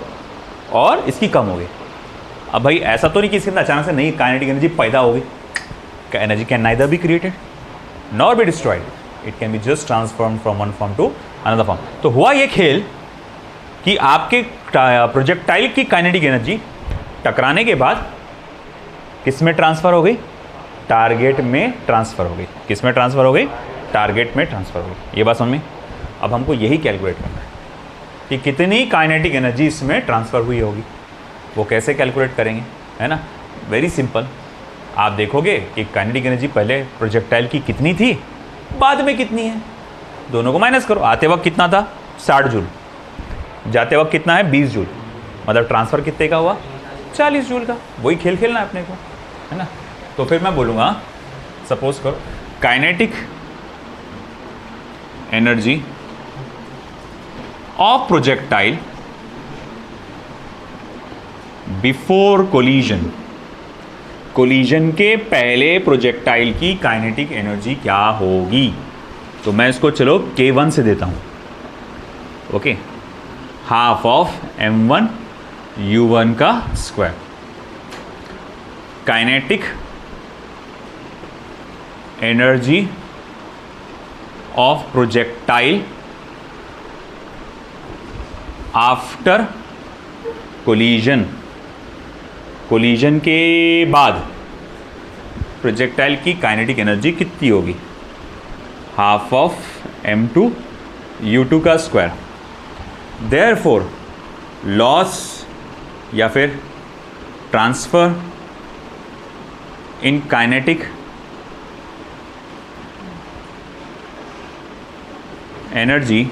और इसकी कम हो गई। अब भाई ऐसा तो नहीं कि इसके अंदर अचानक से नई काइनेटिक एनर्जी पैदा हो गई। Energy can neither be created nor be destroyed, it can be just transform from one form to another form. तो हुआ ये खेल कि आपके प्रोजेक्टाइल की काइनेटिक एनर्जी टकराने के बाद किस में ट्रांसफ़र हो गई? टारगेट में ट्रांसफ़र हो गई। किस में ट्रांसफ़र हो गई? टारगेट में ट्रांसफ़र हो गई। ये बात समझ में? अब हमको यही कैलकुलेट करना है कि कितनी काइनेटिक एनर्जी इसमें ट्रांसफ़र हुई होगी। वो कैसे कैलकुलेट करेंगे, है ना? Very simple. आप देखोगे कि काइनेटिक एनर्जी पहले प्रोजेक्टाइल की कितनी थी, बाद में कितनी है, दोनों को माइनस करो। आते वक्त कितना था? 60 जूल। जाते वक्त कितना है? 20 जूल। मतलब ट्रांसफ़र कितने का हुआ? 40 जूल का। वही खेल खेलना है अपने को, है ना? तो फिर मैं बोलूँगा, सपोज करो kinetic energy of projectile before collision. Collision के पहले प्रोजेक्टाइल की काइनेटिक एनर्जी क्या होगी? तो मैं इसको चलो k1 से देता हूँ, okay, half of m1 u1 का square. Kinetic energy of projectile after collision, collision के बाद प्रोजेक्टाइल की काइनेटिक एनर्जी कितनी होगी? हाफ ऑफ m2 u2 का स्क्वायर। देयरफॉर लॉस या फिर transfer in kinetic energy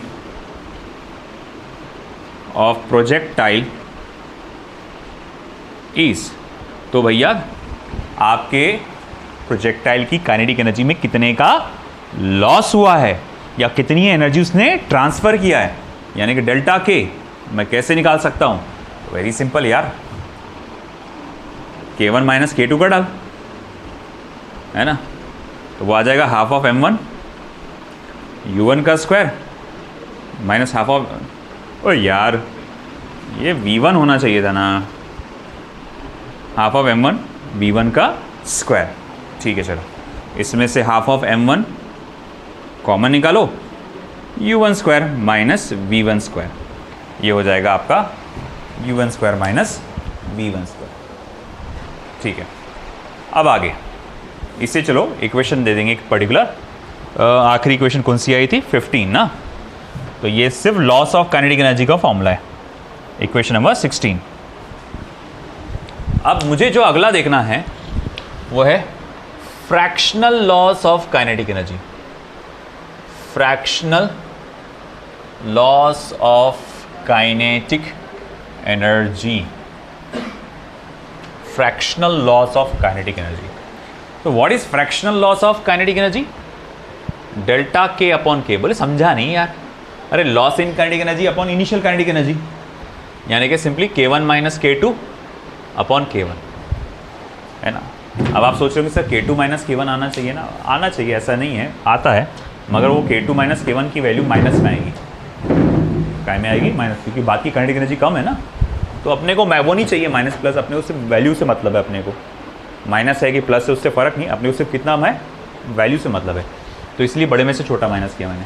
of projectile is, तो भैया आपके प्रोजेक्टाइल की काइनेटिक एनर्जी में कितने का लॉस हुआ है या कितनी एनर्जी उसने ट्रांसफर किया है, यानी कि डेल्टा के मैं कैसे निकाल सकता हूं? वेरी सिंपल यार, k1 माइनस k2 का डाल, है ना, तो वो आ जाएगा हाफ ऑफ m1 u1 का स्क्वायर माइनस हाफ ऑफ, ओ यार ये v1 होना चाहिए था ना, हाफ ऑफ m1 v1 का स्क्वायर। ठीक है, चलो इसमें से हाफ ऑफ m1 कॉमन निकालो, u1 square minus v1 square, ये हो जाएगा आपका u1 square minus v1 square. ठीक है, अब आगे इससे चलो इक्वेशन दे देंगे एक पर्टिकुलर, आखिरी इक्वेशन कौन सी आई थी? 15 ना, तो ये सिर्फ लॉस ऑफ काइनेटिक एनर्जी का फॉर्मूला है, इक्वेशन नंबर 16। अब मुझे जो अगला देखना है वो है fractional loss of kinetic energy, fractional loss of kinetic energy, fractional loss of kinetic energy. तो what is fractional loss of kinetic energy? Delta K upon K. बोले समझा नहीं यार, अरे loss in kinetic energy upon initial kinetic energy, यानी कि simply k1 minus k2 upon k1, है ना। अब आप सोच रहे हो कि सर k2 माइनस k1 आना चाहिए ना, आना चाहिए, ऐसा नहीं है, आता है, मगर वो k2 माइनस k1 की वैल्यू माइनस में आएगी। काय में आएगी? माइनस, क्योंकि बाकी काइनेटिक एनर्जी कम है ना, तो अपने को वो नहीं चाहिए माइनस प्लस, अपने को सिर्फ वैल्यू से मतलब है, अपने को माइनस है कि प्लस है उससे फ़र्क नहीं, अपने को सिर्फ कितना है वैल्यू से मतलब है, तो इसलिए बड़े में से छोटा माइनस किया मैंने।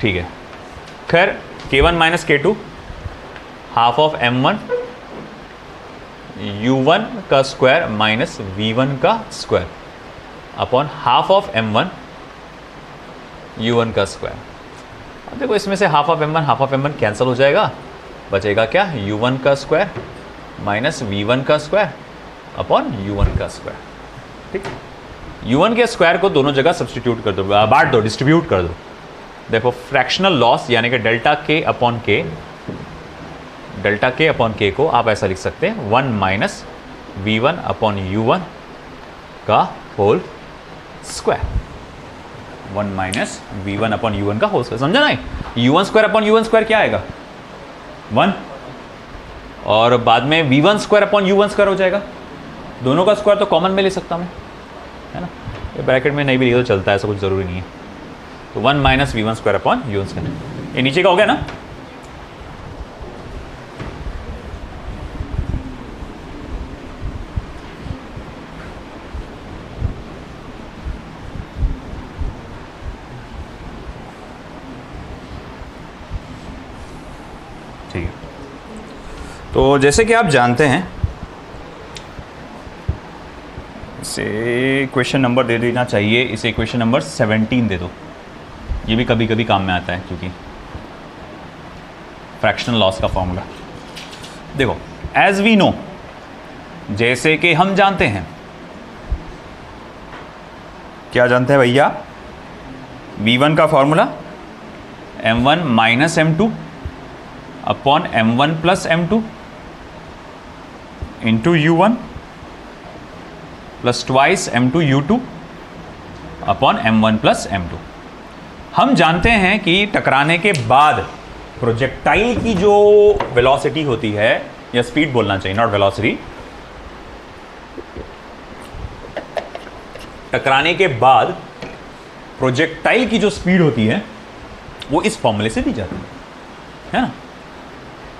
ठीक है, खैर k1 minus k2 half of m1 u1 का स्क्वायर माइनस v1 का square upon half of m1 u1 का स्क्वायर। अब देखो इसमें से हाफ ऑफ m1 कैंसिल हो जाएगा, बचेगा क्या? u1 का स्क्वायर माइनस v1 का स्क्वायर अपॉन u1 का स्क्वायर। ठीक, u1 के स्क्वायर को दोनों जगह सब्सटीट्यूट कर दो, बांट दो, डिस्ट्रीब्यूट कर दो। देखो फ्रैक्शनल लॉस यानी कि डेल्टा के अपॉन के, डेल्टा के अपॉन के को आप ऐसा लिख सकते हैं 1 माइनस v1 अपॉन u1 का whole square, 1 minus v1 upon u1 का होल स्क्वायर। समझा ना? u1 square upon u1 square क्या आएगा? 1, और बाद में v1 square upon u1 square हो जाएगा, दोनों का स्क्वायर तो कॉमन में ले सकता मैं, है ना, ये ब्रैकेट में नहीं भी लिखा तो चलता है, ऐसा कुछ ज़रूरी नहीं है। तो 1 minus v1 square upon u1 square, ये नीचे का हो गया ना। ठीक है, तो जैसे कि आप जानते हैं, इसे क्वेश्चन नंबर दे देना चाहिए, इसे क्वेश्चन नंबर 17 दे दो, ये भी कभी कभी काम में आता है, क्योंकि फ्रैक्शनल लॉस का फॉर्मूला देखो, एज वी नो, जैसे कि हम जानते हैं, क्या जानते हैं भैया? v1 का formula m1 minus m2 upon m1 plus m2 into u1 plus twice m2 u2 upon m1 plus m2। हम जानते हैं कि टकराने के बाद प्रोजेक्टाइल की जो वेलोसिटी होती है, या स्पीड बोलना चाहिए, नॉट वेलोसिटी, टकराने के बाद प्रोजेक्टाइल की जो स्पीड होती है वो इस फॉर्मूले से दी जाती है ना।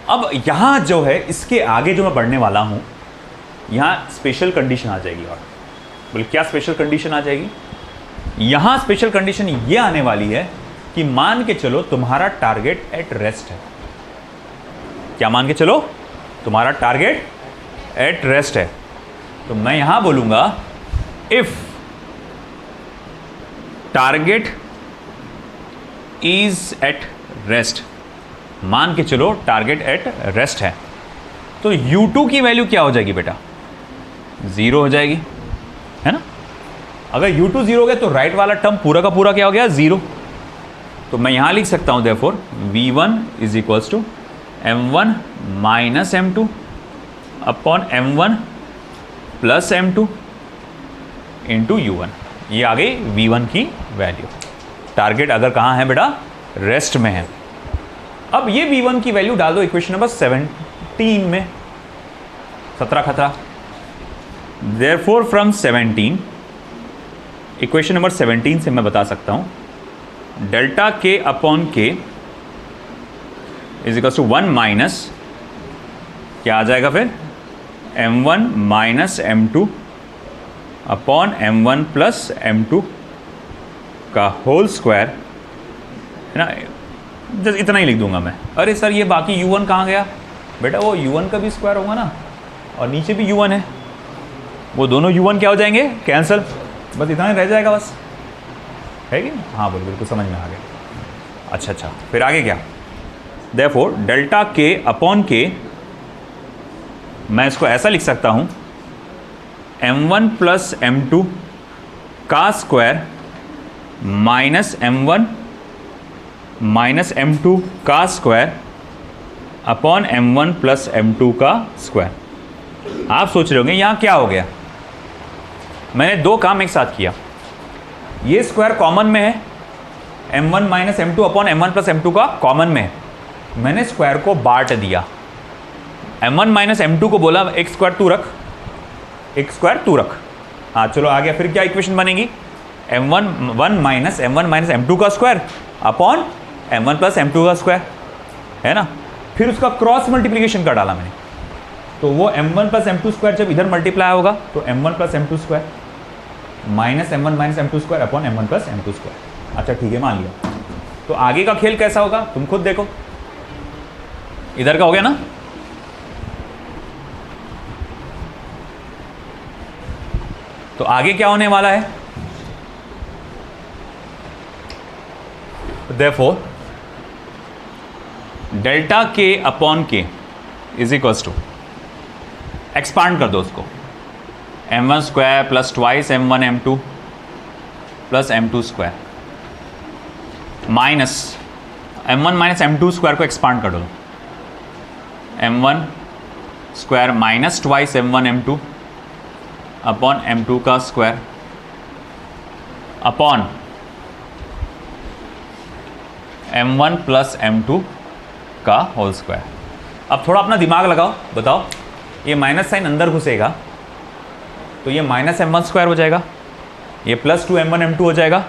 अब यहां जो है इसके आगे जो मैं बढ़ने वाला हूं, यहां स्पेशल कंडीशन आ जाएगी। और बोले क्या स्पेशल कंडीशन आ जाएगी? यहां स्पेशल कंडीशन ये आने वाली है कि मान के चलो तुम्हारा टारगेट एट रेस्ट है। क्या मान के चलो? तुम्हारा टारगेट एट रेस्ट है। तो मैं यहां बोलूंगा if target is at rest, मान के चलो टारगेट एट रेस्ट है, तो U2 की वैल्यू क्या हो जाएगी बेटा? 0 हो जाएगी, है ना। अगर U2 0 हो गया तो राइट वाला टर्म पूरा का पूरा क्या हो गया? 0। तो मैं यहां लिख सकता हूं therefore V1 is equals to M1 minus M2 upon M1 plus M2 into U1। ये आ गई V1 की वैल्यू। टारगेट अगर कहाँ है बेटा? रेस्ट में है। अब ये V1 की वैल्यू डाल दो इक्वेशन नंबर 17 में, 17 खतरा। देयरफॉर फ्रॉम 17, इक्वेशन नंबर 17 से मैं बता सकता हूं delta K upon K is equals to 1 minus क्या आ जाएगा फिर? M1 minus M2 upon M1 plus M2 का होल स्क्वायर, है ना। जस्ट इतना ही लिख दूंगा मैं। अरे सर ये बाकी U1 कहाँ गया? बेटा वो U1 का भी स्क्वायर होगा ना, और नीचे भी U1 है, वो दोनों U1 क्या हो जाएंगे? कैंसिल। बस इतना ही रह जाएगा बस, है कि? हाँ बोलो, बिल्कुल समझ में आ गया। अच्छा, फिर आगे क्या? Therefore delta K upon K, मैं इसको ऐसा लिख सकता हूँ M1 प्लस M2 का square minus M1 minus M2 का square upon M1 plus M2 का स्क्वायर। आप सोच रहे होंगे यहाँ क्या हो गया? मैंने दो काम एक साथ किया। ये स्क्वायर कॉमन में है, M1 minus M2 upon M1 plus M2 का कॉमन में है। मैंने स्क्वायर को बांट दिया। M1 माइनस M2 को बोला एक स्क्वायर तू रख, एक स्क्वायर तू रख। हाँ चलो आ गया। फिर क्या इक्वेशन बनेगी? M1 माइनस M2 का square upon M1 plus M2 का स्क्वायर, है ना। फिर उसका क्रॉस मल्टीप्लिकेशन कर डाला मैंने, तो वो M1 प्लस M2 स्क्वायर जब इधर मल्टीप्लाई होगा तो M1 plus M2 square minus M1 minus M2 square upon M1 plus M2 square. अच्छा ठीक है, मान लिया। तो आगे का खेल कैसा होगा तुम खुद देखो। इधर का हो गया ना, तो आगे क्या होने वाला है? Therefore delta K upon K is equals to, expand कर दो उसको, M1 square plus twice M1 M2 plus M2 square minus M1 minus M2 square को एक्सपांड कर दो, M1 square minus twice M1 M2 upon M2 का square upon M1 plus M2 का होल स्क्वायर। अब थोड़ा अपना दिमाग लगाओ, बताओ ये माइनस साइन अंदर घुसेगा तो ये माइनस M1 स्क्वायर हो जाएगा, ये प्लस 2 M1 M2 हो जाएगा,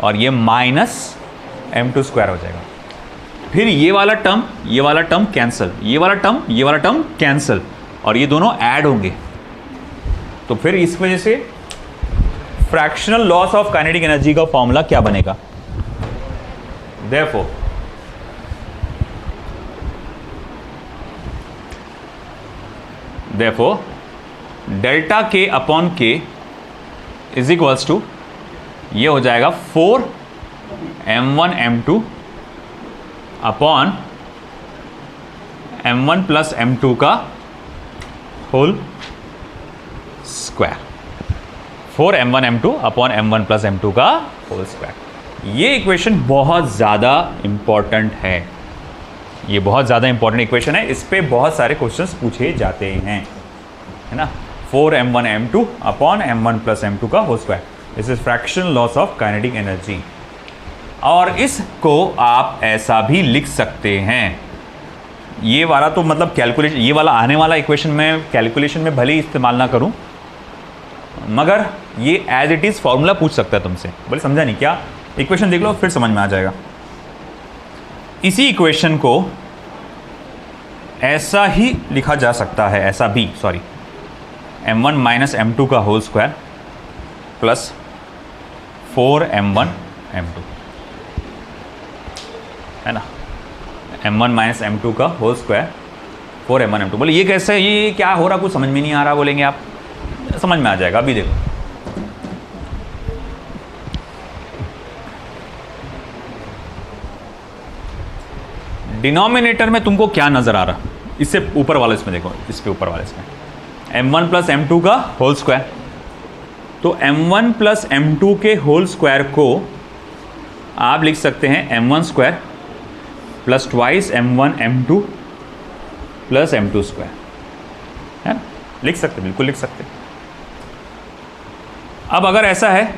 और ये माइनस M2 स्क्वायर हो जाएगा। फिर ये वाला टर्म कैंसिल, ये वाला टर्म कैंसिल, और ये दोनों ऐड होंगे। तो फिर इस वजह से fractional loss of kinetic energy का फॉर्मूला क्या बनेगा? Therefore delta K upon K is equals to, ये हो जाएगा 4 M1 M2 upon M1 plus M2 का whole square. 4 M1 M2 upon M1 plus M2 का होल स्क्वायर। ये इक्वेशन बहुत ज़्यादा इंपॉर्टेंट है, ये बहुत ज़्यादा इंपॉर्टेंट इक्वेशन है। इस पे बहुत सारे क्वेश्चंस पूछे जाते हैं, है ना। 4 M1 M2 upon M1 plus M2 का whole square, this is fractional loss of kinetic energy. और इसको आप ऐसा भी लिख सकते हैं, ये वाला तो मतलब कैलकुलेशन, ये वाला आने वाला इक्वेशन में कैलकुलेशन में भले ही इस्तेमाल ना करूं, मगर ये एज इट इज़ फॉर्मूला पूछ सकता है तुमसे। बोले समझा नहीं क्या, इक्वेशन देख लो फिर समझ में आ जाएगा। इसी इक्वेशन को ऐसा ही लिखा जा सकता है, ऐसा भी, सॉरी, m1 माइनस m2 का whole square plus 4m1 m2, है ना, m1 माइनस m2 का होल स्क्वायर 4m1 m2। बोले ये कैसे, ये क्या हो रहा, कुछ समझ में नहीं आ रहा, बोलेंगे आप, समझ में आ जाएगा। अभी देखो, डिनोमिनेटर में तुमको क्या नजर आ रहा, इससे ऊपर वाले इसमें देखो, इस पे ऊपर वाले इसमें m1 प्लस m2 का होल स्क्वायर। तो m1 प्लस m2 के होल स्क्वायर को आप लिख सकते हैं m1 square plus twice m1 m2 plus m2 square, है ना, लिख सकते, बिल्कुल लिख सकते। अब अगर ऐसा है,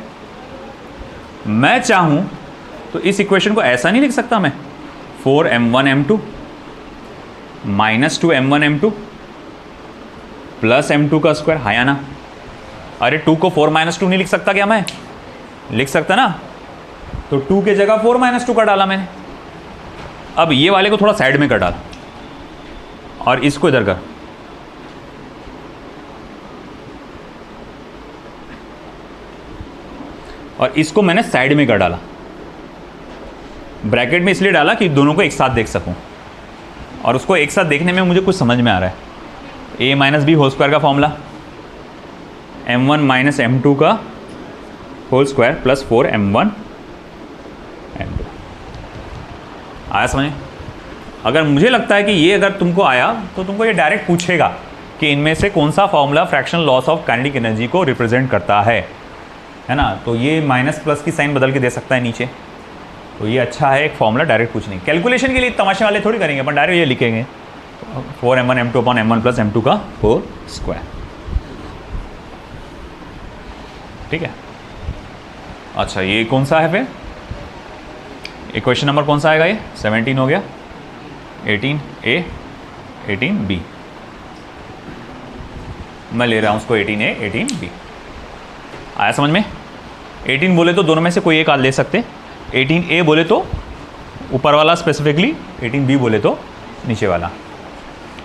मैं चाहूं तो इस इक्वेशन को ऐसा नहीं लिख सकता मैं, 4m1 m2 minus 2m1 m2 plus m2 का स्क्वायर, हाँ या ना? अरे 2 को 4 माइनस 2 नहीं लिख सकता क्या मैं? लिख सकता ना, तो 2 के जगह 4 माइनस 2 का डाला मैंने। अब ये वाले को थोड़ा साइड में कर डाला और इसको इधर कर, और इसको मैंने साइड में कर डाला। ब्रैकेट में इसलिए डाला कि दोनों को एक साथ देख सकूं, और उसको एक साथ देखने में मुझे कुछ समझ में आ रहा है। a minus B whole square का फॉर्मूला, m1 माइनस m2 का whole square plus 4m1 m2 आया समझे? अगर मुझे लगता है कि ये अगर तुमको आया तो तुमको ये डायरेक्ट पूछेगा कि इनमें से कौन सा formula fractional loss of kinetic energy को रिप्रेजेंट करता है ना? तो ये माइनस प्लस की साइन बदल के दे सकता है नीचे, तो ये अच्छा है एक फॉर्मूला डायरेक्ट पूछने। कैलकुलेशन के लिए तमाशे वाले थोड़ी करेंगे अपन, डायरेक्ट ये लिखेंगे 4m1 m2 upon m1 plus m2 का होल स्क्वायर, ठीक है। अच्छा ये कौन सा है फिर, इक्वेशन नंबर कौन सा आएगा? ये 17 हो गया, 18a 18b, मैं ले रहा हूँ उसको 18a 18b। आया समझ में? 18 बोले तो दोनों में से कोई एक आज ले सकते, 18a बोले तो ऊपर वाला स्पेसिफिकली, 18b बोले तो नीचे वाला।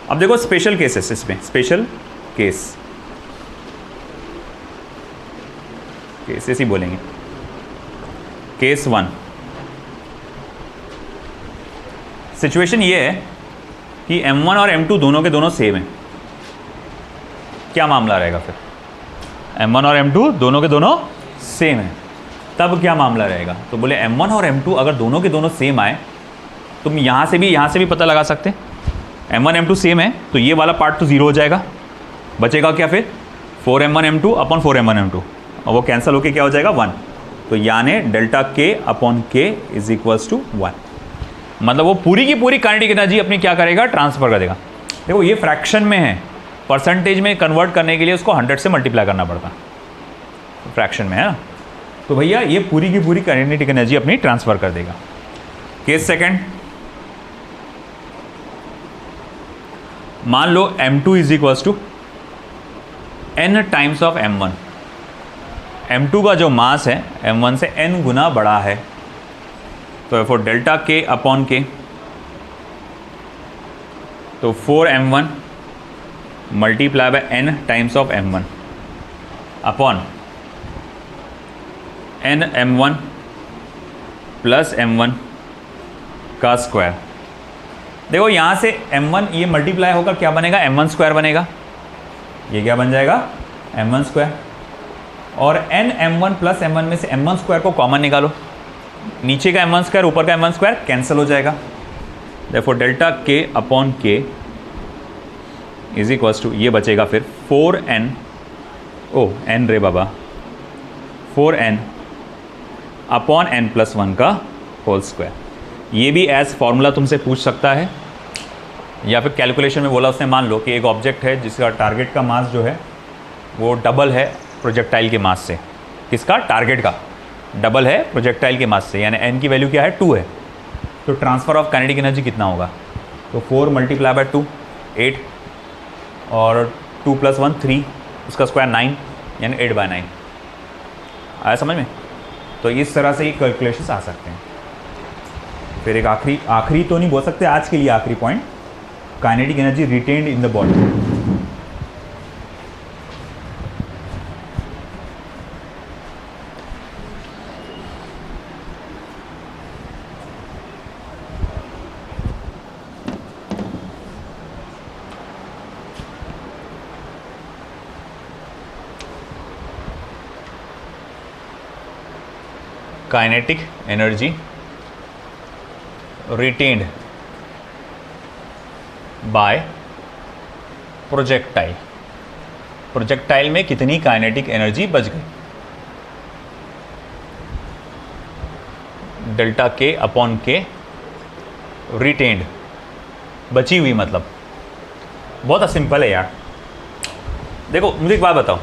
अब देखो स्पेशल केसेस, इसमें स्पेशल केसेस ही बोलेंगे। केस 1, सिचुएशन ये है कि m1 और m2 दोनों के दोनों सेम है। क्या मामला रहेगा फिर? m1 और m2 दोनों के दोनों सेम है, तब क्या मामला रहेगा? तो बोले m1 और m2 अगर दोनों के दोनों सेम आए, तुम यहाँ से भी पता लगा सकते। m1 m2 सेम है तो ये वाला पार्ट तो 0 हो जाएगा, बचेगा क्या फिर? 4m1 m2 upon 4m1 m2, और वो कैंसिल होके क्या हो जाएगा? 1। तो यानी delta k upon k is equals to 1। मतलब वो पूरी की पूरी काइनेटिक एनर्जी अपनी क्या करेगा? ट्रांसफर कर देगा। देखो ये फ्रैक्शन में है, परसेंटेज में कन्वर्ट करने के लिए उसको 100 से मल्टीप्लाई करना पड़ता, फ्रैक्शन में है ना। तो भैया ये पूरी की पूरी काइनेटिक एनर्जी अपनी ट्रांसफर कर देगा। केस सेकंड, मान लो m2 is equals to n times of m1। m2 का जो मास है m1 से n गुना बड़ा है, तो for delta k upon k, तो 4m1 multiply by n times of m1 upon n m1 plus m1 का स्क्वायर। देखो यहाँ से m1 ये मल्टीप्लाई होकर क्या बनेगा? m1 स्क्वायर बनेगा। ये क्या बन जाएगा? m1 square. और n m1 प्लस m1 में से m1 स्क्वायर को कॉमन निकालो, नीचे का m1 स्क्वायर ऊपर का m1 स्क्वायर कैंसिल हो जाएगा। देखो delta k upon k is equals to, ये बचेगा फिर 4n, ओ n रे बाबा, 4n अपॉन n प्लस 1 का होल स्क्वायर। ये भी एज फॉर्मूला तुमसे पूछ सकता है, या फिर कैलकुलेशन में बोला उसने, मान लो कि एक ऑब्जेक्ट है जिसका टारगेट का मास जो है वो डबल है प्रोजेक्टाइल के मास से। किसका? टारगेट का डबल है प्रोजेक्टाइल के मास से, यानी n की वैल्यू क्या है? 2 है। तो ट्रांसफ़र ऑफ काइनेटिक एनर्जी कितना होगा? तो 4 मल्टीप्लाई बाय 2 8, और 2 प्लस 1 3, उसका स्क्वायर 9, यानी 8/9 आया समझ में। तो इस तरह से ये कैलकुलेशंस आ सकते हैं। फिर एक आखिरी तो नहीं बोल सकते आज के लिए, आखिरी point, kinetic energy retained in the body. Kinetic energy retained bye projectile. Projectile में कितनी काइनेटिक एनर्जी बच गई? डेल्टा के अपॉन के रिटेन्ड, बची हुई मतलब। बहुत सिंपल है यार। देखो मुझे एक बात बताओ,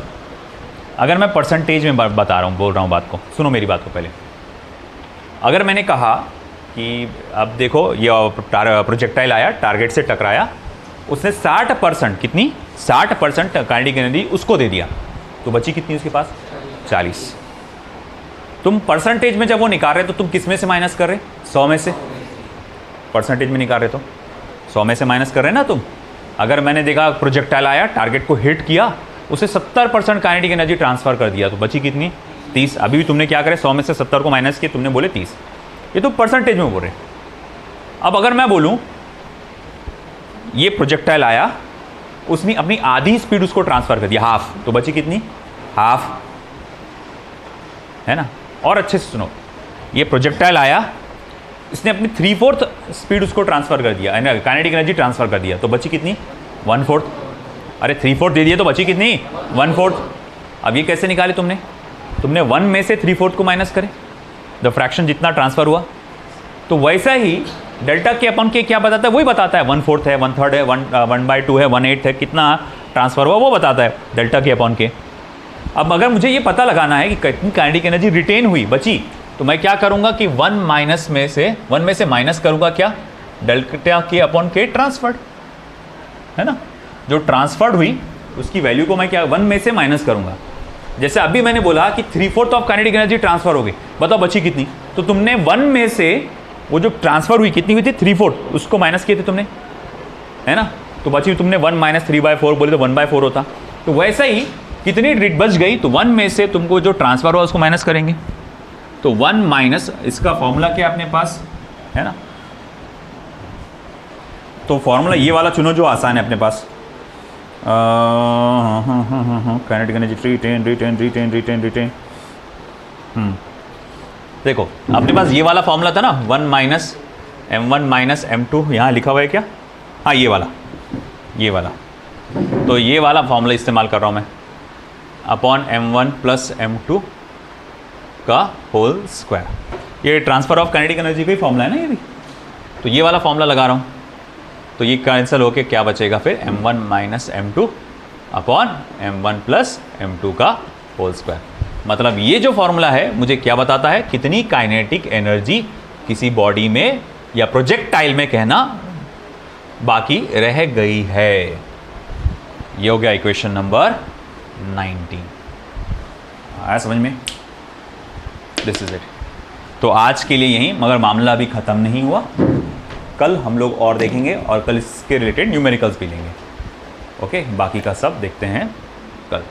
अगर मैं परसेंटेज में बता रहा हूँ, बोल रहा हूँ बात को, सुनो मेरी बात को पहले। अगर मैंने कहा कि अब देखो ये प्रोजेक्टाइल आया, टारगेट से टकराया, उसने 60%, कितनी 60% काइनेटिक एनर्जी उसको दे दिया, तो बची कितनी उसके पास? 40। तुम परसेंटेज में जब वो निकाल रहे तो तुम किस में से माइनस कर रहे? 100 में से। परसेंटेज में निकाल रहे तो 100 में से माइनस कर रहे ना तुम। अगर मैंने देखा प्रोजेक्टाइल आया, टारगेट को हिट किया, उसे 70% काइनेटिक एनर्जी ट्रांसफर कर दिया, तो बची कितनी? 30। अभी भी तुमने क्या करे, 100 में से 70 को माइनस किया, तुमने बोले 30। ये तो परसेंटेज में बोल रहे। अब अगर मैं बोलूं ये प्रोजेक्टाइल आया, उसने अपनी आधी स्पीड उसको ट्रांसफर कर दिया, हाफ, तो बची कितनी? हाफ, है ना। और अच्छे से सुनो, ये प्रोजेक्टाइल आया, इसने अपनी 3/4 स्पीड उसको ट्रांसफर कर दिया, काइनेटिक एनर्जी ट्रांसफर कर दिया, तो बची कितनी? 1/4। अरे 3/4 दे दिए तो बची कितनी? 1/4। अब ये कैसे निकाले तुमने? तुमने 1 में से 3/4 को माइनस करे, द फ्रैक्शन जितना ट्रांसफर हुआ। तो वैसा ही डेल्टा के अपॉन के क्या बताता है? वही बताता है, 1/4 है, 1/3 है, 1/2 है, 1/8 है, कितना ट्रांसफर हुआ वो बताता है डेल्टा के अपॉन के। अब अगर मुझे ये पता लगाना है कि कितनी काइनेटिक एनर्जी रिटेन हुई, बची, तो मैं क्या करूंगा कि 1 में से माइनस करूंगा क्या? डेल्टा के अपॉन के ट्रांसफर्ड, है ना। जो ट्रांसफर्ड हुई उसकी वैल्यू को मैं क्या 1 में से माइनस करूंगा। जैसे अभी मैंने बोला कि 3/4 ऑफ काइनेटिक एनर्जी ट्रांसफर हो गई, बताओ बची कितनी? तो तुमने 1 में से वो जो ट्रांसफर हुई कितनी हुई थी? 3/4, उसको माइनस किए थे तुमने, है ना। तो बची तुमने 1 माइनस 3/4 बोले तो 1/4 होता। तो वैसा ही कितनी बच गई, तो 1 में से तुमको जो ट्रांसफर हुआ उसको माइनस करेंगे। तो 1 माइनस, इसका फॉर्मूला क्या अपने पास है ना। तो फॉर्मूला ये वाला चुनो जो आसान है अपने पास। Kinetic energy retain. देखो अपने पास ये वाला फॉर्मूला था ना, 1 माइनस m1 माइनस m2, यहाँ लिखा हुआ है क्या? हाँ ये वाला। तो ये वाला फॉर्मूला इस्तेमाल कर रहा हूँ मैं, अपॉन m1 प्लस m2 का होल स्क्वायर। ये ट्रांसफर ऑफ काइनेटिक एनर्जी का ही फॉर्मूला है ना ये भी। तो ये वाला फॉर्मूला लगा रहा हूँ, तो ये कैंसिल होके क्या बचेगा फिर? m1 minus m2 upon m1 plus m2 का होल स्क्वायर। मतलब ये जो फॉर्मूला है मुझे क्या बताता है? कितनी काइनेटिक एनर्जी किसी बॉडी में या प्रोजेक्टाइल में कहना बाकी रह गई है। ये हो गया इक्वेशन नंबर 19। आया समझ में? This is it. तो आज के लिए यहीं, मगर मामला अभी ख़त्म नहीं हुआ। कल हम लोग और देखेंगे और कल इसके रिलेटेड न्यूमेरिकल्स भी लेंगे। ओके, बाकी का सब देखते हैं कल।